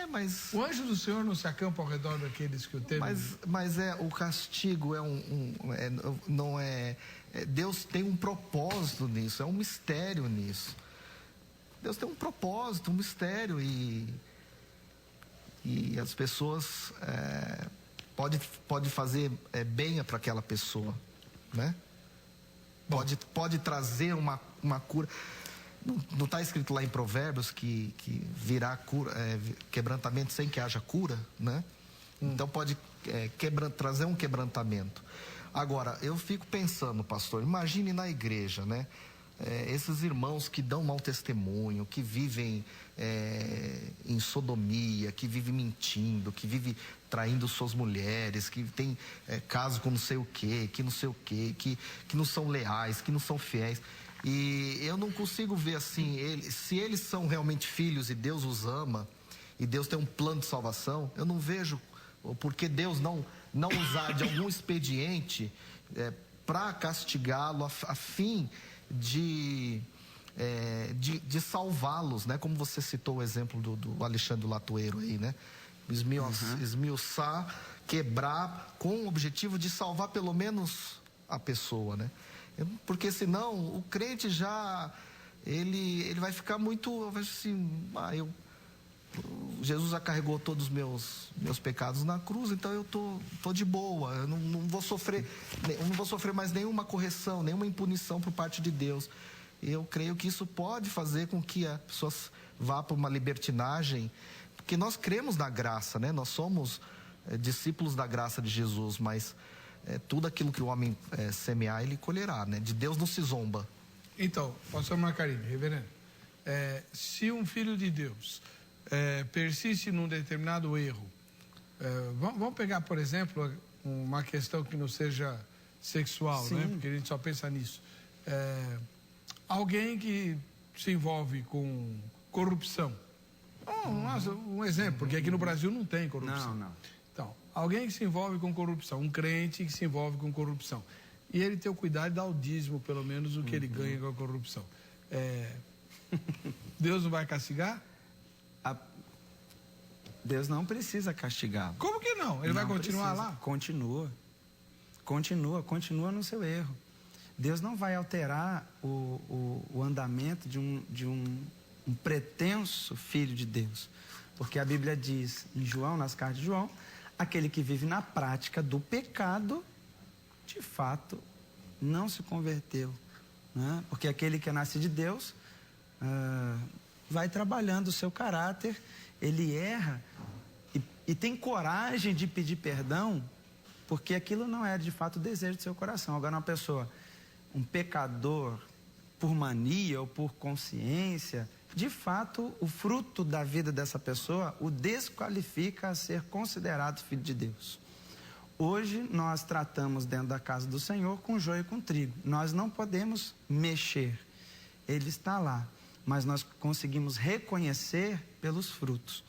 Mas... O anjo do Senhor não se acampa ao redor daqueles que o temem. Mas o castigo Deus tem um propósito nisso, é um mistério nisso. Deus tem um propósito, um mistério e as pessoas pode fazer bem para aquela pessoa, né? Pode trazer uma cura. Não está escrito lá em Provérbios que virá cura, quebrantamento sem que haja cura, né? Então pode trazer um quebrantamento. Agora, eu fico pensando, pastor, imagine na igreja, né? Esses irmãos que dão mau testemunho, que vivem em sodomia, que vivem mentindo, que vivem traindo suas mulheres, que tem caso com não sei o quê, que não sei o quê, que não são leais, que não são fiéis. E eu não consigo ver assim, se eles são realmente filhos e Deus os ama, e Deus tem um plano de salvação, eu não vejo por que Deus não usar de algum expediente para castigá-lo a fim de salvá-los, né? Como você citou o exemplo do Alexandre Latoeiro aí, né? Esmiuçar, quebrar, com o objetivo de salvar pelo menos a pessoa, né? Porque senão o crente ele vai ficar muito assim, Jesus já carregou todos os meus pecados na cruz, então eu tô de boa, eu não vou sofrer mais nenhuma correção, nenhuma impunição por parte de Deus. Eu creio que isso pode fazer com que a pessoa vá para uma libertinagem, porque nós cremos na graça, né? Nós somos discípulos da graça de Jesus, mas tudo aquilo que o homem semear, ele colherá, né? De Deus não se zomba. Então, pastor Marcarini, reverendo, se um filho de Deus persiste num determinado erro, vamos pegar, por exemplo, uma questão que não seja sexual, né? Porque a gente só pensa nisso. Alguém que se envolve com corrupção. Um exemplo, porque aqui no Brasil não tem corrupção. Não. Então, alguém que se envolve com corrupção, um crente que se envolve com corrupção, e ele tem o cuidado de dar o dízimo, pelo menos o que ele ganha com a corrupção. Deus não vai castigar? Deus não precisa castigá-lo. Como que não? Ele vai continuar lá? Continua no seu erro. Deus não vai alterar o andamento de um pretenso filho de Deus. Porque a Bíblia diz em João, nas cartas de João, aquele que vive na prática do pecado, de fato, não se converteu. Né? Porque aquele que nasce de Deus vai trabalhando o seu caráter, ele erra e tem coragem de pedir perdão, porque aquilo não é de fato o desejo do seu coração. Agora, uma pessoa, um pecador, por mania ou por consciência, de fato, o fruto da vida dessa pessoa o desqualifica a ser considerado filho de Deus. Hoje, nós tratamos dentro da casa do Senhor com joio e com trigo. Nós não podemos mexer. Ele está lá. Mas nós conseguimos reconhecer pelos frutos.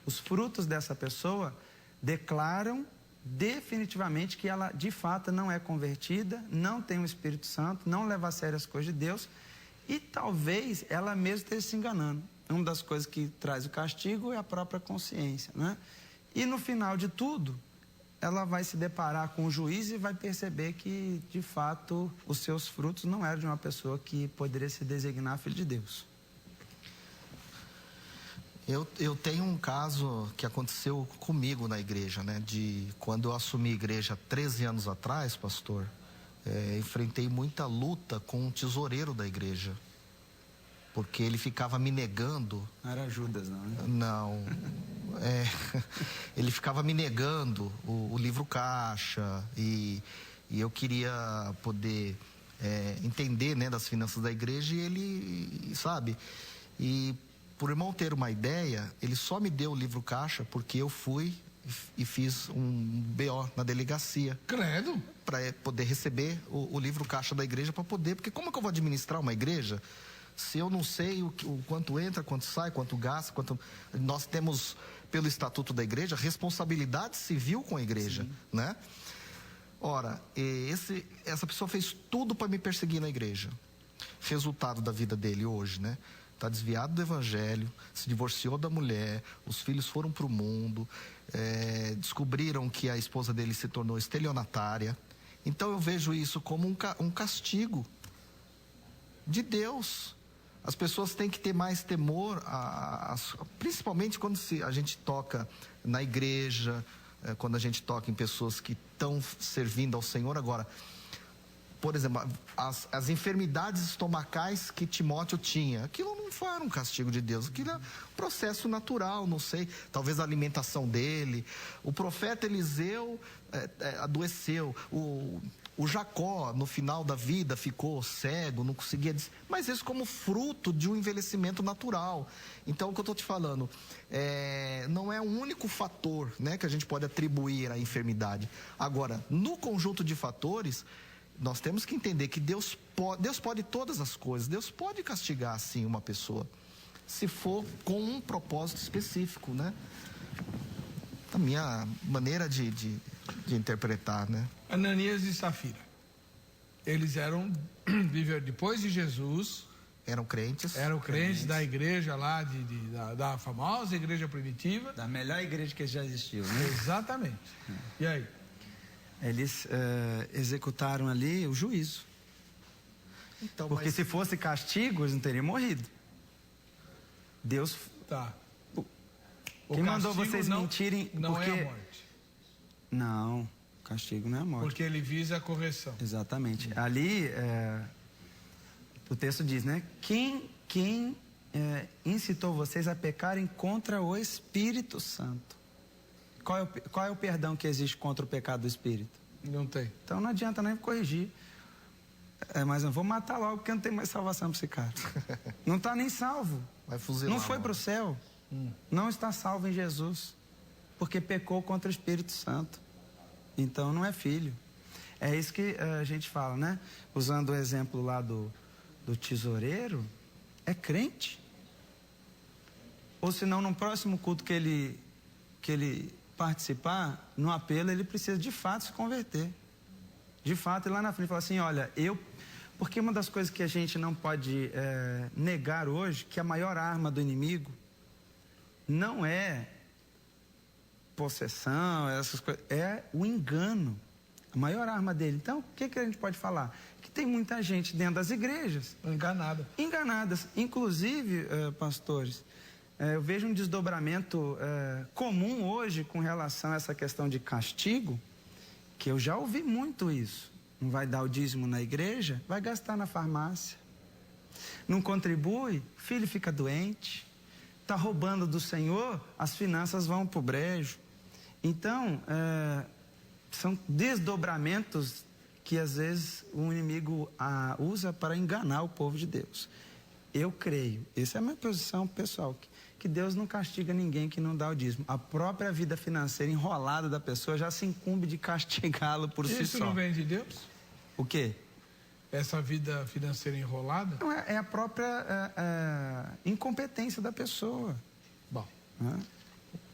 Os frutos dessa pessoa declaram definitivamente que ela, de fato, não é convertida, não tem o Espírito Santo, não leva a sério as coisas de Deus e talvez ela mesma esteja se enganando. Uma das coisas que traz o castigo é a própria consciência, né? E no final de tudo, ela vai se deparar com o juiz e vai perceber que, de fato, os seus frutos não eram de uma pessoa que poderia se designar filho de Deus. Eu tenho um caso que aconteceu comigo na igreja, né? De quando eu assumi a igreja 13 anos atrás, pastor, enfrentei muita luta com um tesoureiro da igreja. Porque ele ficava me negando. Não era Judas, não, né? Não. Ele ficava me negando o livro caixa e eu queria poder entender, né, das finanças da igreja e ele, sabe? E por irmão ter uma ideia, ele só me deu o livro caixa porque eu fui e fiz um BO na delegacia. Credo! Para poder receber o livro caixa da igreja, porque como é que eu vou administrar uma igreja se eu não sei o quanto entra, quanto sai, quanto gasta, Nós temos, pelo estatuto da igreja, responsabilidade civil com a igreja, sim, né? Ora, essa pessoa fez tudo para me perseguir na igreja. Resultado da vida dele hoje, né? Está desviado do evangelho, se divorciou da mulher, os filhos foram para o mundo, descobriram que a esposa dele se tornou estelionatária. Então eu vejo isso como um castigo de Deus. As pessoas têm que ter mais temor, principalmente quando a gente toca na igreja, quando a gente toca em pessoas que estão servindo ao Senhor. Agora, por exemplo, as enfermidades estomacais que Timóteo tinha, aquilo não foi um castigo de Deus, aquilo é um processo natural, não sei, talvez a alimentação dele. O profeta Eliseu adoeceu, o Jacó, no final da vida, ficou cego, não conseguia... Mas isso como fruto de um envelhecimento natural. Então, o que eu estou te falando, não é um único fator, né, que a gente pode atribuir à enfermidade. Agora, no conjunto de fatores, nós temos que entender que Deus pode todas as coisas. Deus pode castigar, sim, uma pessoa, se for com um propósito específico, né? A minha maneira de interpretar, né? Ananias e Safira, eles viveram depois de Jesus. Eram crentes. Eram crentes da igreja lá, da famosa igreja primitiva. Da melhor igreja que já existiu, né? Exatamente. E aí? Eles executaram ali o juízo. Então, porque se fosse castigo, eles não teriam morrido. Deus... Tá. Quem mandou vocês mentirem... Não é a morte. Não, o castigo não é a morte. Porque ele visa a correção. Exatamente. Ali, o texto diz, né? Quem incitou vocês a pecarem contra o Espírito Santo? Qual é o perdão que existe contra o pecado do Espírito? Não tem. Então não adianta nem corrigir. Mas eu vou matar logo porque não tem mais salvação para esse cara. Não está nem salvo. Vai fuzilar, não foi para o céu. Não está salvo em Jesus. Porque pecou contra o Espírito Santo. Então não é filho. É isso que a gente fala, né? Usando o exemplo lá do tesoureiro, é crente. Ou senão no próximo culto que ele participar, no apelo, ele precisa de fato se converter. De fato, ir lá na frente e falar assim, olha, porque uma das coisas que a gente não pode negar hoje, que a maior arma do inimigo não é possessão, essas coisas, é o engano. A A maior arma dele. Então, o que a gente pode falar? Que tem muita gente dentro das igrejas enganadas. Inclusive, pastores, eu vejo um desdobramento comum hoje com relação a essa questão de castigo, que eu já ouvi muito isso. Não vai dar o dízimo na igreja, vai gastar na farmácia. Não contribui, filho fica doente. Está roubando do Senhor, as finanças vão para o brejo. Então, são desdobramentos que às vezes o inimigo usa para enganar o povo de Deus. Eu creio, essa é a minha posição pessoal, que Deus não castiga ninguém que não dá o dízimo. A própria vida financeira enrolada da pessoa já se incumbe de castigá-lo por si só. Isso não vem de Deus? O quê? Essa vida financeira enrolada? Não, é a própria incompetência da pessoa. Bom,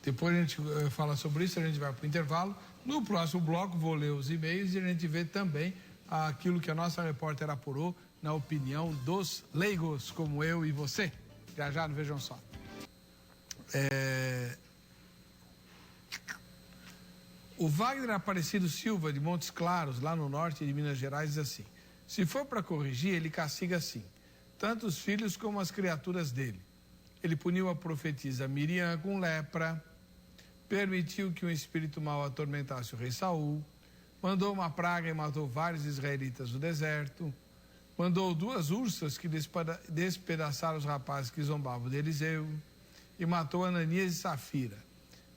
depois a gente fala sobre isso, a gente vai para o intervalo. No próximo bloco vou ler os e-mails e a gente vê também aquilo que a nossa repórter apurou na opinião dos leigos, como eu e você. Já não vejam só. O Wagner Aparecido Silva, de Montes Claros, lá no norte de Minas Gerais, diz assim: se for para corrigir, ele castiga assim, tanto os filhos como as criaturas dele. Ele puniu a profetisa Miriam com lepra, permitiu que um espírito mau atormentasse o rei Saul, mandou uma praga e matou vários israelitas no deserto, mandou 2 ursas que despedaçaram os rapazes que zombavam de Eliseu, e matou Ananias e Safira.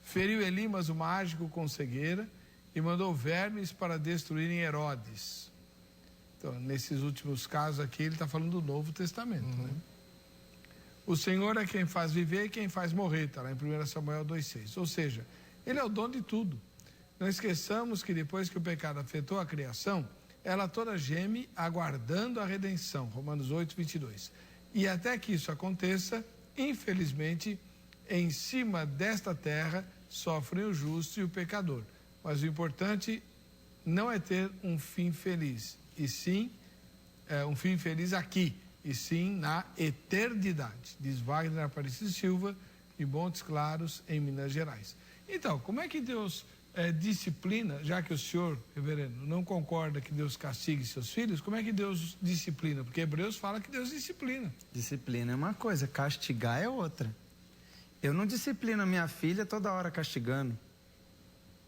Feriu Elimas, o mágico, com cegueira, e mandou vermes para destruírem Herodes. Então, nesses últimos casos aqui, ele está falando do Novo Testamento, né? O Senhor é quem faz viver e quem faz morrer, está lá em 1 Samuel 2,6. Ou seja, ele é o dono de tudo. Não esqueçamos que depois que o pecado afetou a criação, ela toda geme aguardando a redenção, Romanos 8:22. E até que isso aconteça, infelizmente, em cima desta terra sofrem o justo e o pecador. Mas o importante não é ter um fim feliz, e sim um fim feliz aqui, e sim na eternidade, diz Wagner Aparecido Silva, de Montes Claros, em Minas Gerais. Então, como é que Deus disciplina, já que o senhor, reverendo, não concorda que Deus castigue seus filhos, como é que Deus disciplina? Porque Hebreus fala que Deus disciplina. Disciplina é uma coisa, castigar é outra. Eu não disciplino a minha filha toda hora castigando.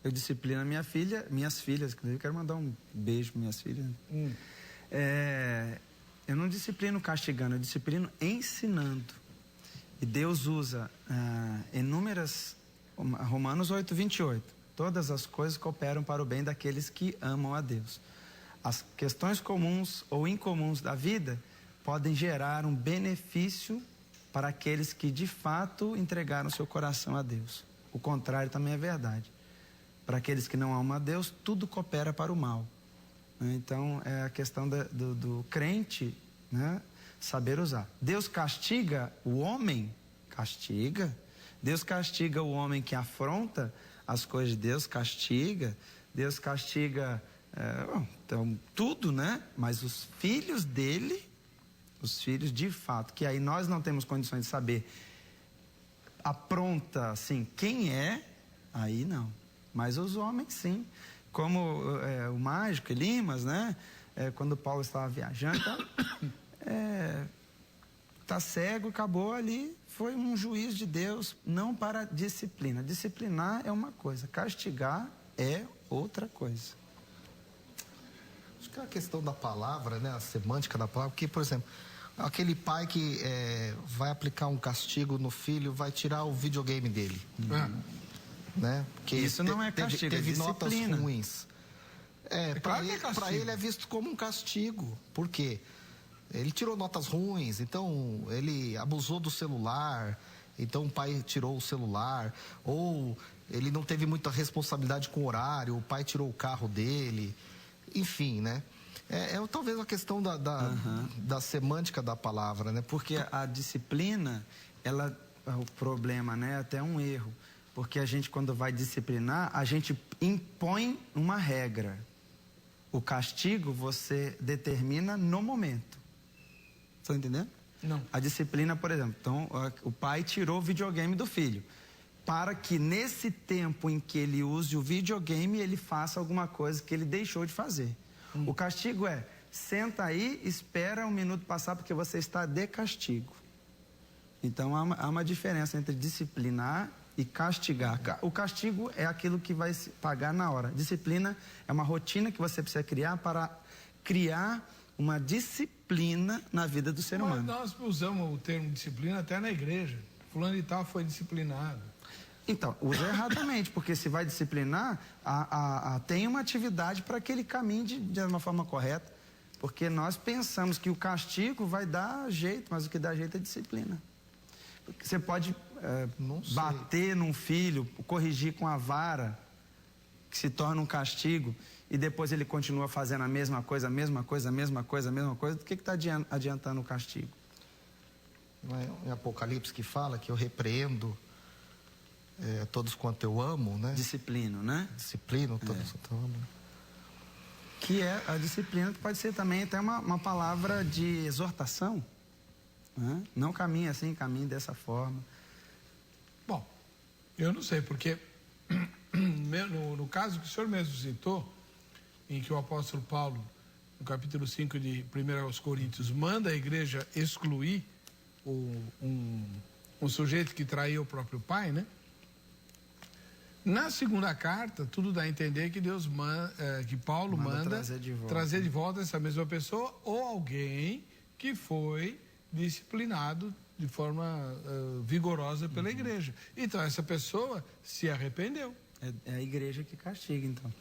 Eu disciplino a minhas filhas, inclusive eu quero mandar um beijo para minhas filhas. Eu não disciplino castigando, eu disciplino ensinando. E Deus usa inúmeras, Romanos 8:28, todas as coisas cooperam para o bem daqueles que amam a Deus. As questões comuns ou incomuns da vida podem gerar um benefício para aqueles que de fato entregaram seu coração a Deus. O contrário também é verdade. Para aqueles que não amam a Deus, tudo coopera para o mal. Então, é a questão do crente, né, saber usar. Deus castiga o homem? Castiga. Deus castiga o homem que afronta as coisas de Deus? Castiga. Deus castiga então, tudo, né? Mas os filhos dele, os filhos de fato, que aí nós não temos condições de saber apronta, assim, quem é, aí não. Mas os homens, sim. Como o mágico Elimas, né? Quando Paulo estava viajando, tá cego, acabou ali, foi um juiz de Deus, não para disciplina. Disciplinar é uma coisa, castigar é outra coisa. Acho que é a questão da palavra, né? A semântica da palavra, porque, por exemplo, aquele pai que vai aplicar um castigo no filho, vai tirar o videogame dele. Né? Porque isso não é castigo, teve é disciplina. Notas ruins. Para ele é visto como um castigo. Por quê? Ele tirou notas ruins, então ele abusou do celular, então o pai tirou o celular, ou ele não teve muita responsabilidade com o horário, o pai tirou o carro dele, enfim, né? Talvez uma questão da semântica da palavra, né? Porque a disciplina, o problema, né? Até um erro. Porque a gente, quando vai disciplinar, a gente impõe uma regra. O castigo você determina no momento. Está entendendo? Não. A disciplina, por exemplo, então o pai tirou o videogame do filho. para que nesse tempo em que ele use o videogame, ele faça alguma coisa que ele deixou de fazer. O castigo é, senta aí, espera um minuto passar porque você está de castigo. Então há uma diferença entre disciplinar e castigar. O castigo é aquilo que vai se pagar na hora. Disciplina é uma rotina que você precisa criar para criar uma disciplina na vida do ser humano. Mas nós usamos o termo disciplina até na igreja. Fulano e tal foi disciplinado. Então, usa erradamente, porque se vai disciplinar, tem uma atividade para que ele caminhe de uma forma correta. Porque nós pensamos que o castigo vai dar jeito, mas o que dá jeito é disciplina. Você pode bater num filho, corrigir com a vara, que se torna um castigo, e depois ele continua fazendo a mesma coisa, a mesma coisa, a mesma coisa, a mesma coisa. Do que está adiantando o castigo? Não é em Apocalipse que fala que eu repreendo todos quanto eu amo, né? Disciplino, né? Disciplino todos quanto eu amo. Que é a disciplina, que pode ser também até uma palavra de exortação. Né? Não caminhe assim, caminhe dessa forma. Bom, eu não sei, porque no caso que o senhor mesmo citou, em que o apóstolo Paulo, no capítulo 5 de 1 aos Coríntios, manda a igreja excluir um sujeito que traía o próprio pai, né? Na segunda carta, tudo dá a entender que que Paulo manda trazer de volta essa mesma pessoa ou alguém que foi disciplinado de forma vigorosa pela igreja. Então, essa pessoa se arrependeu. É a igreja que castiga, então.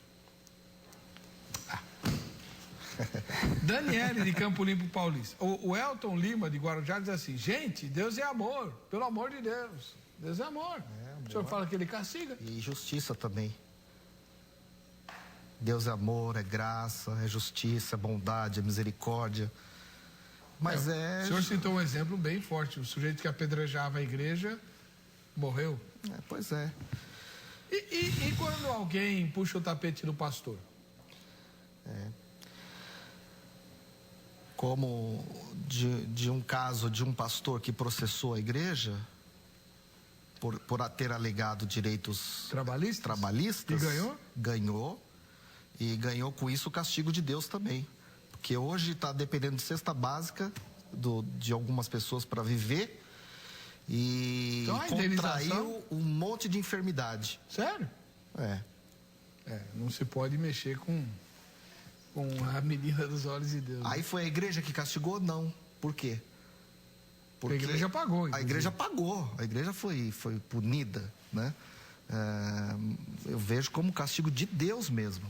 Daniele, de Campo Limpo Paulista. O Elton Lima, de Guarujá, diz assim: gente, Deus é amor, pelo amor de Deus. Deus é amor. O senhor fala que ele castiga. E justiça também. Deus é amor, é graça, é justiça, é bondade, é misericórdia. Mas O senhor citou um exemplo bem forte. O sujeito que apedrejava a igreja morreu. Pois é. E quando alguém puxa o tapete do pastor? Como de um caso de um pastor que processou a igreja por ter alegado direitos trabalhistas. E ganhou? Ganhou. E ganhou com isso o castigo de Deus também. Porque hoje está dependendo de cesta básica de algumas pessoas para viver. E então, contraiu um monte de enfermidade. Sério? Não se pode mexer com a menina dos olhos de Deus. Aí foi a igreja que castigou? Não. Por quê? Porque a igreja pagou. A igreja pagou. A igreja foi punida, né? Eu vejo como castigo de Deus mesmo.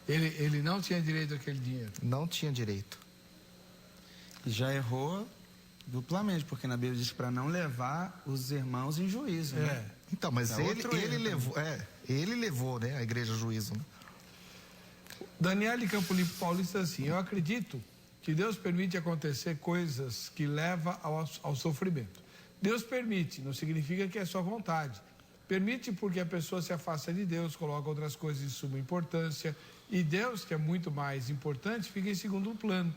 Ele não tinha direito àquele dinheiro? Não tinha direito. E já errou duplamente, porque na Bíblia diz para não levar os irmãos em juízo, né? Então, mas ele levou, né, a igreja a juízo, né? Daniel de Campo Limpo Paulista assim: eu acredito que Deus permite acontecer coisas que levam ao sofrimento. Deus permite, não significa que é sua vontade. Permite porque a pessoa se afasta de Deus, coloca outras coisas de suma importância, e Deus, que é muito mais importante, fica em segundo plano.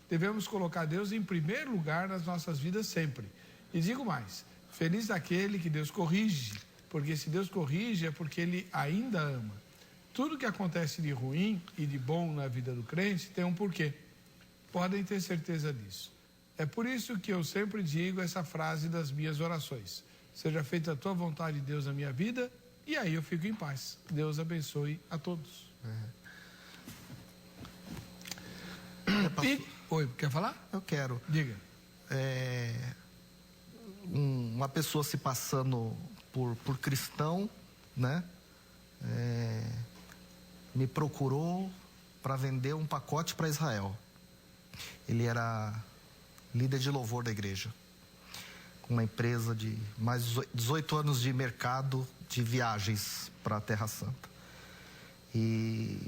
Devemos colocar Deus em primeiro lugar nas nossas vidas sempre. E digo mais, feliz daquele que Deus corrige, porque se Deus corrige é porque Ele ainda ama. Tudo que acontece de ruim e de bom na vida do crente tem um porquê. Podem ter certeza disso. É por isso que eu sempre digo essa frase das minhas orações: seja feita a tua vontade, Deus, na minha vida, e aí eu fico em paz. Deus abençoe a todos. Oi, quer falar? Eu quero. Diga. Uma pessoa se passando por cristão, né? Me procurou para vender um pacote para Israel. Ele era líder de louvor da igreja, com uma empresa de mais 18 anos de mercado de viagens para a Terra Santa. E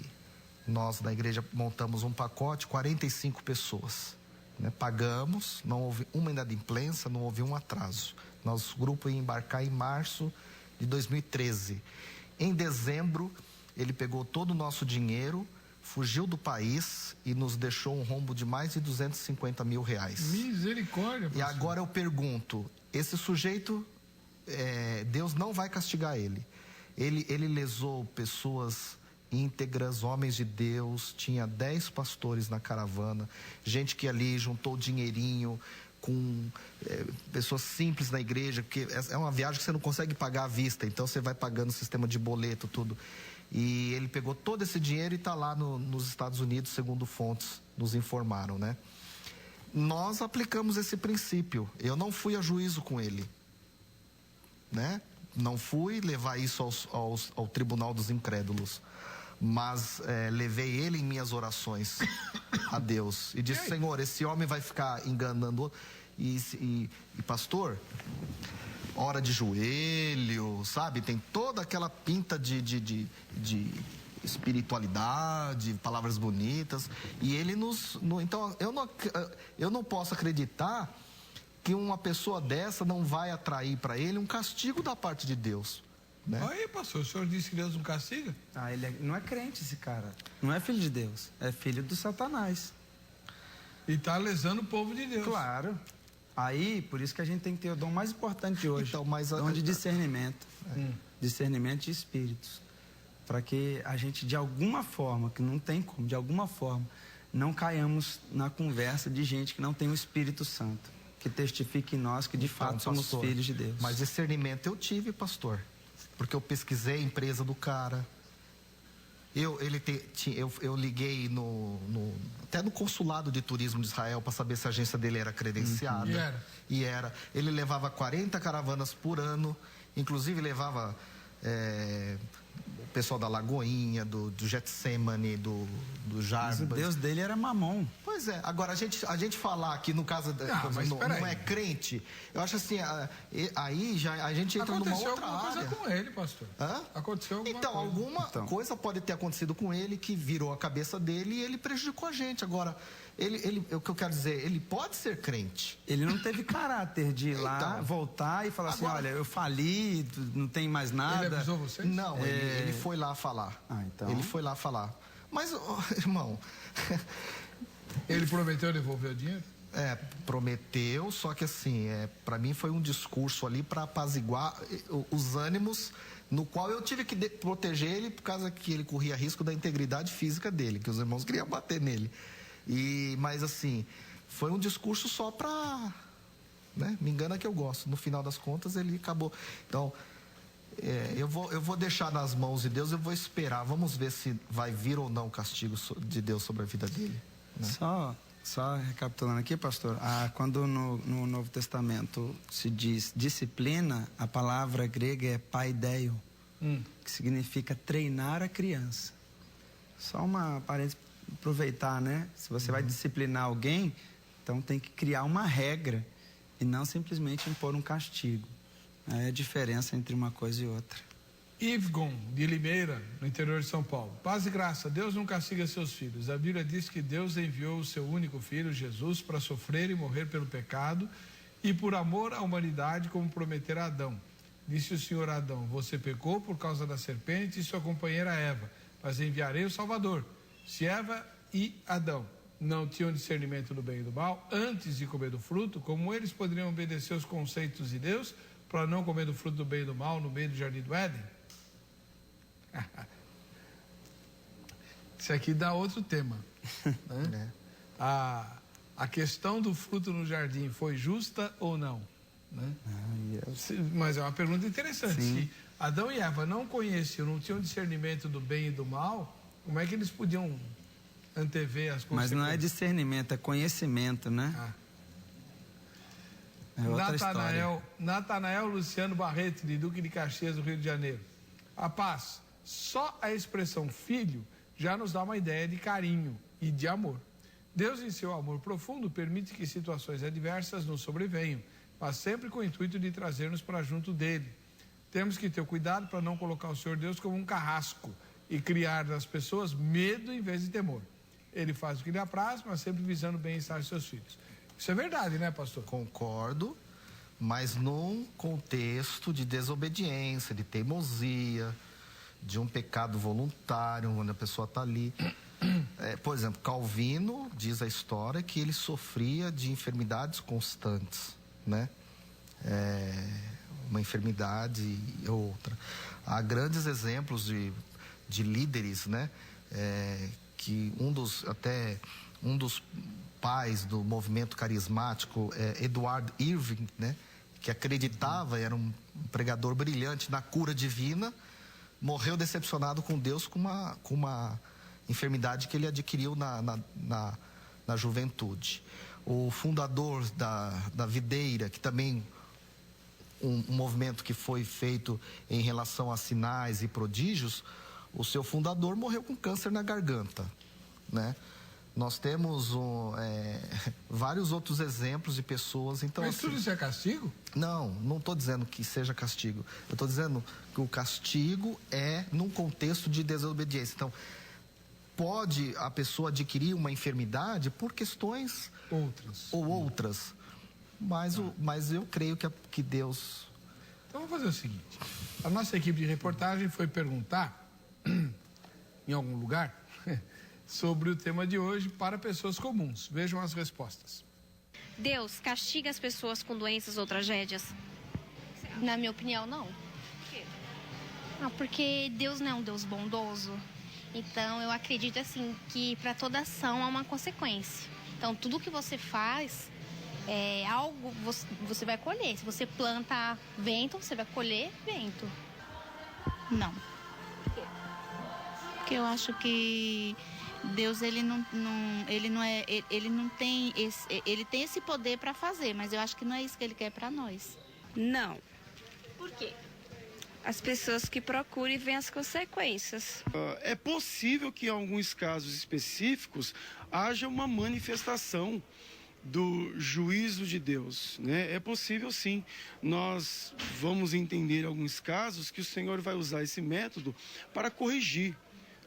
nós da igreja montamos um pacote, 45 pessoas, né? Pagamos, não houve uma inadimplência, não houve um atraso. Nosso grupo ia embarcar em março de 2013. Em dezembro, ele pegou todo o nosso dinheiro, fugiu do país e nos deixou um rombo de mais de 250 mil reais. Misericórdia. E agora eu pergunto, esse sujeito Deus não vai castigar ele. Ele lesou pessoas íntegras, homens de Deus. Tinha 10 pastores na caravana, gente que ali juntou dinheirinho com pessoas simples na igreja, porque é uma viagem que você não consegue pagar à vista, então você vai pagando o sistema de boleto, tudo. E ele pegou todo esse dinheiro e está lá nos Estados Unidos, segundo fontes nos informaram, né? Nós aplicamos esse princípio. Eu não fui a juízo com ele, né? Não fui levar isso ao tribunal dos incrédulos, mas levei ele em minhas orações a Deus e disse: Senhor, esse homem vai ficar enganando outro. E pastor, ora de joelho, sabe? Tem toda aquela pinta de espiritualidade, palavras bonitas, e ele então eu não posso acreditar que uma pessoa dessa não vai atrair para ele um castigo da parte de Deus, né? Aí, pastor, o senhor disse que Deus não castiga? Ele não é crente, esse cara. Não é filho de Deus, é filho do Satanás. E está lesando o povo de Deus. Claro. Aí, por isso que a gente tem que ter o dom mais importante de hoje, então, dom de discernimento, discernimento de espíritos, para que a gente, de alguma forma, que não tem como, de alguma forma, não caiamos na conversa de gente que não tem o Espírito Santo, que testifique em nós que de fato somos filhos de Deus. Mas discernimento eu tive, pastor, porque eu pesquisei a empresa do cara. Eu liguei até no consulado de turismo de Israel para saber se a agência dele era credenciada. E era. Ele levava 40 caravanas por ano, inclusive levava o pessoal da Lagoinha, do Getsemane, do Jarbas. Mas o Deus dele era Mamon. Pois é. Agora, a gente falar aqui no caso não é crente, eu acho assim, aí já a gente entra numa outra área. Aconteceu alguma coisa com ele, pastor. Hã? Aconteceu alguma então, coisa. Alguma coisa pode ter acontecido com ele que virou a cabeça dele e ele prejudicou a gente. Agora, o que eu quero dizer, ele pode ser crente. Ele não teve caráter de ir lá, voltar e falar assim: olha, eu fali, não tem mais nada. Ele avisou vocês? Não, ele foi lá falar. Então. Ele foi lá falar. Mas, irmão... Ele prometeu devolver o dinheiro? Prometeu, só que assim, para mim foi um discurso ali para apaziguar os ânimos, no qual eu tive que proteger ele por causa que ele corria risco da integridade física dele, que os irmãos queriam bater nele. Mas assim, foi um discurso só para, né, me engana que eu gosto. No final das contas ele acabou. Então, eu vou deixar nas mãos de Deus, eu vou esperar, vamos ver se vai vir ou não o castigo de Deus sobre a vida dele, né? Só recapitulando aqui, pastor, quando no Novo Testamento se diz disciplina, a palavra grega é paideio, que significa treinar a criança. Só uma parênteses, aproveitar, né? Se você vai disciplinar alguém, então tem que criar uma regra e não simplesmente impor um castigo. É a diferença entre uma coisa e outra. Ivgon, de Limeira, no interior de São Paulo. Paz e graça, Deus não castiga seus filhos. A Bíblia diz que Deus enviou o seu único filho, Jesus, para sofrer e morrer pelo pecado e por amor à humanidade, como prometera a Adão. Disse o Senhor a Adão: você pecou por causa da serpente e sua companheira Eva, mas enviarei o Salvador. Se Eva e Adão não tinham discernimento do bem e do mal, antes de comer do fruto, como eles poderiam obedecer os conceitos de Deus para não comer do fruto do bem e do mal no meio do jardim do Éden? Isso aqui dá outro tema, né? A questão do fruto no jardim foi justa ou não, né? Mas é uma pergunta interessante. Sim. Se Adão e Eva não conheciam, não tinham discernimento do bem e do mal, como é que eles podiam antever as consequências? Mas não é discernimento, é conhecimento, né? É outra história. Natanael Luciano Barreto, de Duque de Caxias, do Rio de Janeiro. A paz, só a expressão filho já nos dá uma ideia de carinho e de amor. Deus, em seu amor profundo, permite que situações adversas nos sobrevenham, mas sempre com o intuito de trazer-nos para junto dele. Temos que ter cuidado para não colocar o Senhor Deus como um carrasco e criar nas pessoas medo em vez de temor. Ele faz o que lhe apraz, mas sempre visando o bem-estar de seus filhos. Isso é verdade, né, pastor? Concordo, mas num contexto de desobediência, de teimosia, de um pecado voluntário, onde a pessoa está ali. Por exemplo, Calvino diz a história que ele sofria de enfermidades constantes, né? uma enfermidade e outra. Há grandes exemplos de líderes, né? Que um dos pais do movimento carismático, Edward Irving, né? Que acreditava, era um pregador brilhante na cura divina, morreu decepcionado com Deus com uma enfermidade que ele adquiriu na juventude. O fundador da Videira, que também um movimento que foi feito em relação a sinais e prodígios, o seu fundador morreu com câncer na garganta, né? Nós temos vários outros exemplos de pessoas. Então, mas tudo isso é castigo? Não estou dizendo que seja castigo. Eu estou dizendo que o castigo é num contexto de desobediência. Então, pode a pessoa adquirir uma enfermidade por questões outras. Mas eu creio que Deus... Então, vamos fazer o seguinte. A nossa equipe de reportagem foi perguntar, em algum lugar, sobre o tema de hoje para pessoas comuns. Vejam as respostas. Deus castiga as pessoas com doenças ou tragédias? Na minha opinião, não. Por quê? Porque Deus não é um Deus bondoso. Então, eu acredito assim que para toda ação há uma consequência. Então, tudo que você faz é algo você vai colher. Se você planta vento, você vai colher vento. Não. Por quê? Porque eu acho que Deus ele tem esse poder para fazer, mas eu acho que não é isso que ele quer para nós. Não. Por quê? As pessoas que procuram e veem as consequências. É possível que em alguns casos específicos haja uma manifestação do juízo de Deus, né? É possível sim. Nós vamos entender em alguns casos que o Senhor vai usar esse método para corrigir,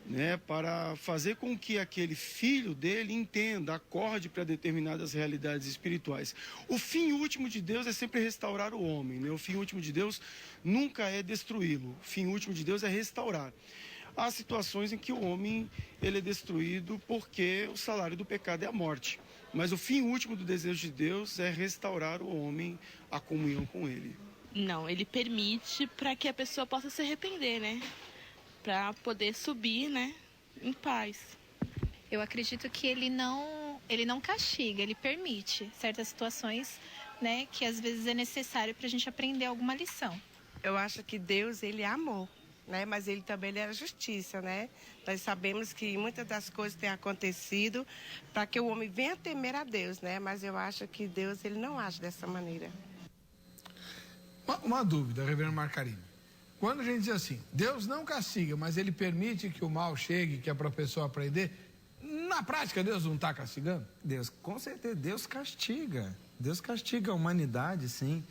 né, para fazer com que aquele filho dele entenda, acorde para determinadas realidades espirituais. O fim último de Deus é sempre restaurar o homem, né? O fim último de Deus nunca é destruí-lo. O fim último de Deus é restaurar. Há situações em que o homem ele é destruído porque o salário do pecado é a morte. Mas o fim último do desejo de Deus é restaurar o homem à comunhão com ele. Não, ele permite para que a pessoa possa se arrepender, né? Para poder subir, né, em paz. Eu acredito que ele não castiga, ele permite certas situações, né, que às vezes é necessário para a gente aprender alguma lição. Eu acho que Deus, ele é amor, né, mas ele também era justiça, né? Nós sabemos que muitas das coisas têm acontecido para que o homem venha temer a Deus, né? Mas eu acho que Deus, ele não age dessa maneira. Uma dúvida, reverendo Marcarino. Quando a gente diz assim, Deus não castiga, mas ele permite que o mal chegue, que é para a pessoa aprender, na prática Deus não está castigando? Deus, com certeza, Deus castiga. Deus castiga a humanidade, sim.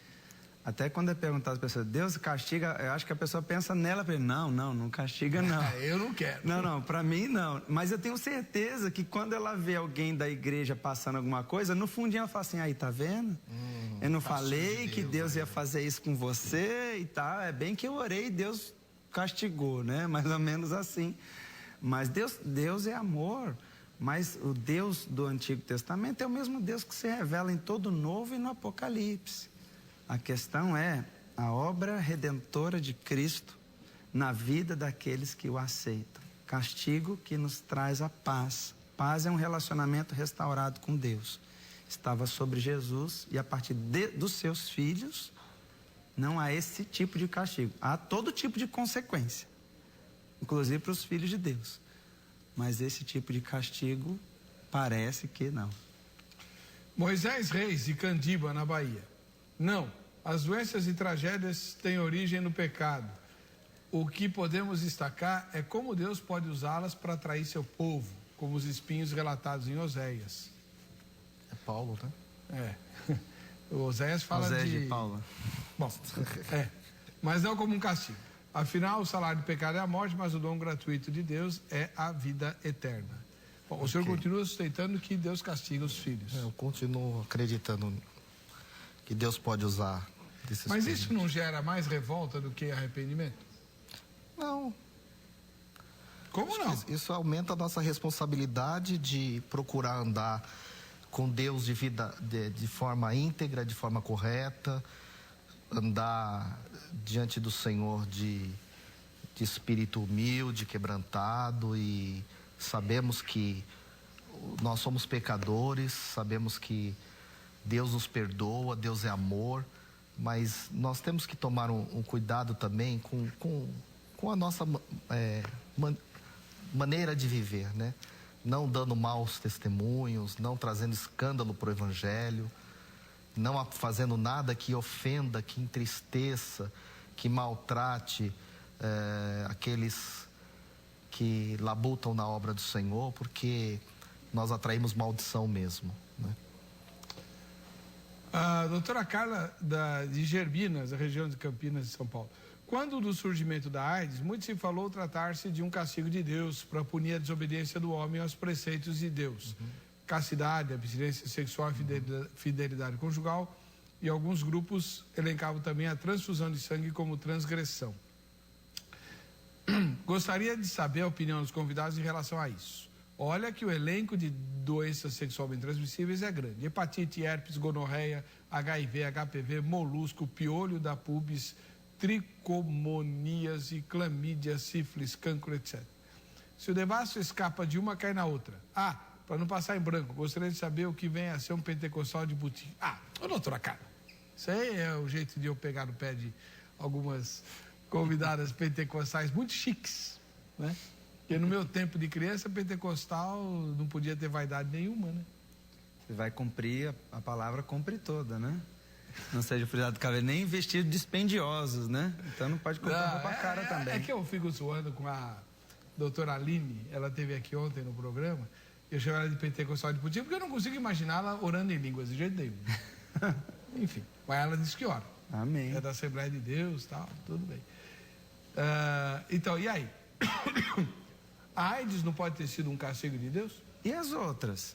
Até quando é perguntado às pessoas, Deus castiga, eu acho que a pessoa pensa nela, não castiga não. Eu não quero. Não, para mim não. Mas eu tenho certeza que quando ela vê alguém da igreja passando alguma coisa, no fundinho ela fala assim, aí, tá vendo? Eu não falei que Deus ia fazer isso com você e tal. É bem que eu orei e Deus castigou, né? Mais ou menos assim. Mas Deus é amor. Mas o Deus do Antigo Testamento é o mesmo Deus que se revela em todo o Novo e no Apocalipse. A questão é a obra redentora de Cristo na vida daqueles que o aceitam. Castigo que nos traz a paz. Paz é um relacionamento restaurado com Deus. Estava sobre Jesus e a partir dos seus filhos não há esse tipo de castigo. Há todo tipo de consequência, inclusive para os filhos de Deus. Mas esse tipo de castigo parece que não. Moisés Reis, de Candiba, na Bahia. Não, as doenças e tragédias têm origem no pecado. O que podemos destacar é como Deus pode usá-las para atrair seu povo, como os espinhos relatados em Oséias. É Paulo, né? O Oséias fala de Paulo. Bom, mas não como um castigo. Afinal, o salário do pecado é a morte, mas o dom gratuito de Deus é a vida eterna. Bom, o senhor continua sustentando que Deus castiga os filhos. Eu continuo acreditando que Deus pode usar desses Mas filhos. isso não gera mais revolta do que arrependimento? Não. Como não? Isso aumenta a nossa responsabilidade de procurar andar com Deus de forma íntegra, de forma correta, andar diante do Senhor de espírito humilde, quebrantado, e sabemos que nós somos pecadores, sabemos que Deus nos perdoa, Deus é amor, mas nós temos que tomar um cuidado também com a nossa maneira de viver, né? Não dando maus testemunhos, não trazendo escândalo para o Evangelho, não fazendo nada que ofenda, que entristeça, que maltrate aqueles que labutam na obra do Senhor, porque nós atraímos maldição mesmo, né? A doutora Carla, de Germinas, a região de Campinas, de São Paulo. Quando do surgimento da AIDS, muito se falou tratar-se de um castigo de Deus para punir a desobediência do homem aos preceitos de Deus. Castidade, abstinência sexual e fidelidade conjugal. E alguns grupos elencavam também a transfusão de sangue como transgressão. Gostaria de saber a opinião dos convidados em relação a isso. Olha que o elenco de doenças sexualmente transmissíveis é grande. Hepatite, herpes, gonorreia, HIV, HPV, molusco, piolho da pubis, tricomoníase, clamídia, sífilis, cancro, etc. Se o devasso escapa de uma, cai na outra. Para não passar em branco, gostaria de saber o que vem a ser um pentecostal de boutique. Doutora Carla, isso aí é o jeito de eu pegar no pé de algumas convidadas pentecostais muito chiques, né? Porque no meu tempo de criança, pentecostal não podia ter vaidade nenhuma, né? Você vai cumprir, a palavra cumpre toda, né? Não seja frisado do cabelo, nem vestidos dispendiosos, né? Então não pode comprar roupa cara também. É que eu fico zoando com a doutora Aline, ela esteve aqui ontem no programa, eu chamo ela de pentecostal de putinha, porque eu não consigo imaginá-la orando em línguas de jeito nenhum. Enfim, mas ela disse que ora. Amém. É da Assembleia de Deus, tal, tudo bem. Então, e aí? A AIDS não pode ter sido um castigo de Deus? E as outras?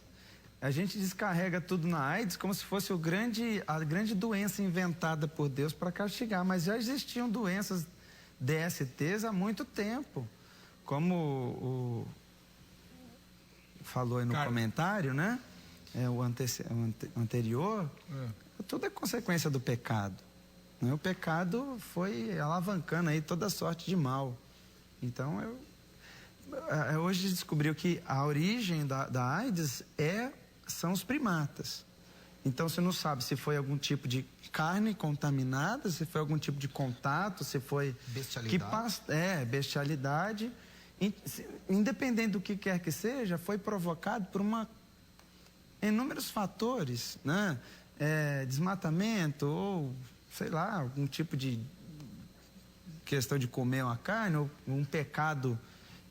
A gente descarrega tudo na AIDS como se fosse a grande doença inventada por Deus para castigar, mas já existiam doenças DSTs há muito tempo, como falou aí no comentário, né? O anterior, tudo é consequência do pecado, né? O pecado foi alavancando aí toda sorte de mal. Então, hoje descobriu que a origem da AIDS são os primatas. Então, você não sabe se foi algum tipo de carne contaminada, se foi algum tipo de contato, se foi... Bestialidade. Bestialidade. Independente do que quer que seja, foi provocado por inúmeros fatores, né? Desmatamento ou, sei lá, algum tipo de questão de comer uma carne, ou um pecado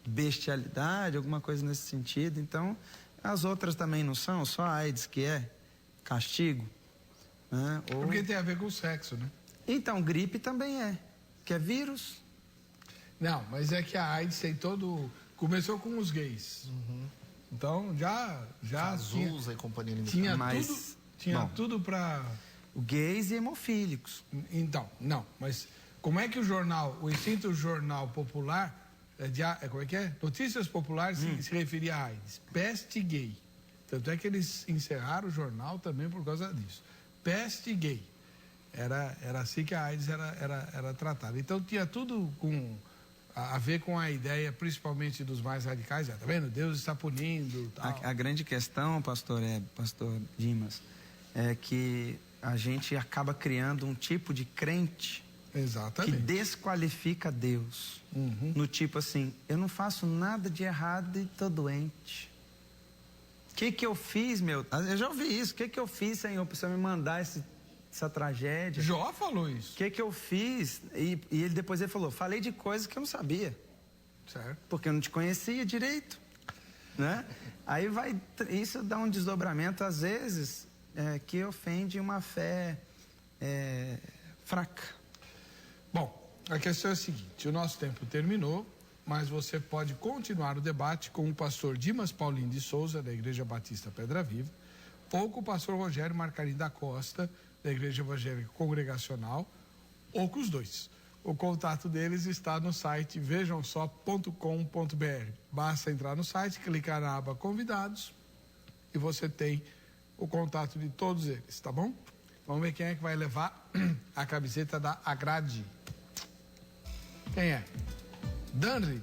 de bestialidade, alguma coisa nesse sentido. Então, as outras também não são, só a AIDS que é castigo, né? Porque tem a ver com o sexo, né? Então, gripe também que é vírus. Não, mas é que a AIDS tem todo... Começou com os gays. Então, já Azusa e companhia limitada. Tinha tudo para... Gays e hemofílicos. Então, não, mas como é que o extinto jornal popular, como é que é? Notícias Populares se referia a AIDS? Peste gay. Tanto é que eles encerraram o jornal também por causa disso. Peste gay. Era assim que a AIDS era tratada. Então tinha tudo a ver com a ideia, principalmente dos mais radicais. Tá vendo? Deus está punindo. Tal. A grande questão, pastor Dimas, é que a gente acaba criando um tipo de crente Exatamente. que desqualifica Deus. No tipo assim, eu não faço nada de errado e estou doente. O que eu fiz, eu já ouvi isso. O que eu fiz, Senhor, para você me mandar essa tragédia? Jó falou isso. O que eu fiz? E depois ele falou, falei de coisas que eu não sabia. Certo. Porque eu não te conhecia direito, né? Aí isso dá um desdobramento, às vezes, que ofende uma fé fraca. Bom, a questão é a seguinte, o nosso tempo terminou, mas você pode continuar o debate com o pastor Dimas Paulinho de Souza, da Igreja Batista Pedra Viva, ou com o pastor Rogério Marcarim da Costa, da Igreja Evangélica Congregacional, ou com os dois. O contato deles está no site vejamsó.com.br. Basta entrar no site, clicar na aba Convidados e você tem o contato de todos eles, tá bom? Vamos ver quem é que vai levar a camiseta da Agrade. Quem é? Danry,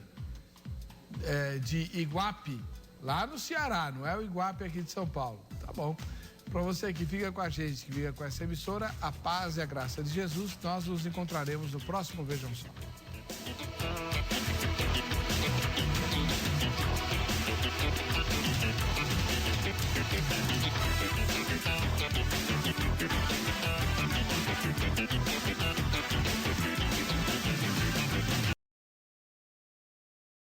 de Iguape, lá no Ceará, não é o Iguape aqui de São Paulo. Tá bom. Para você que fica com a gente, que fica com essa emissora, a paz e a graça de Jesus, nós nos encontraremos no próximo Vejam Só.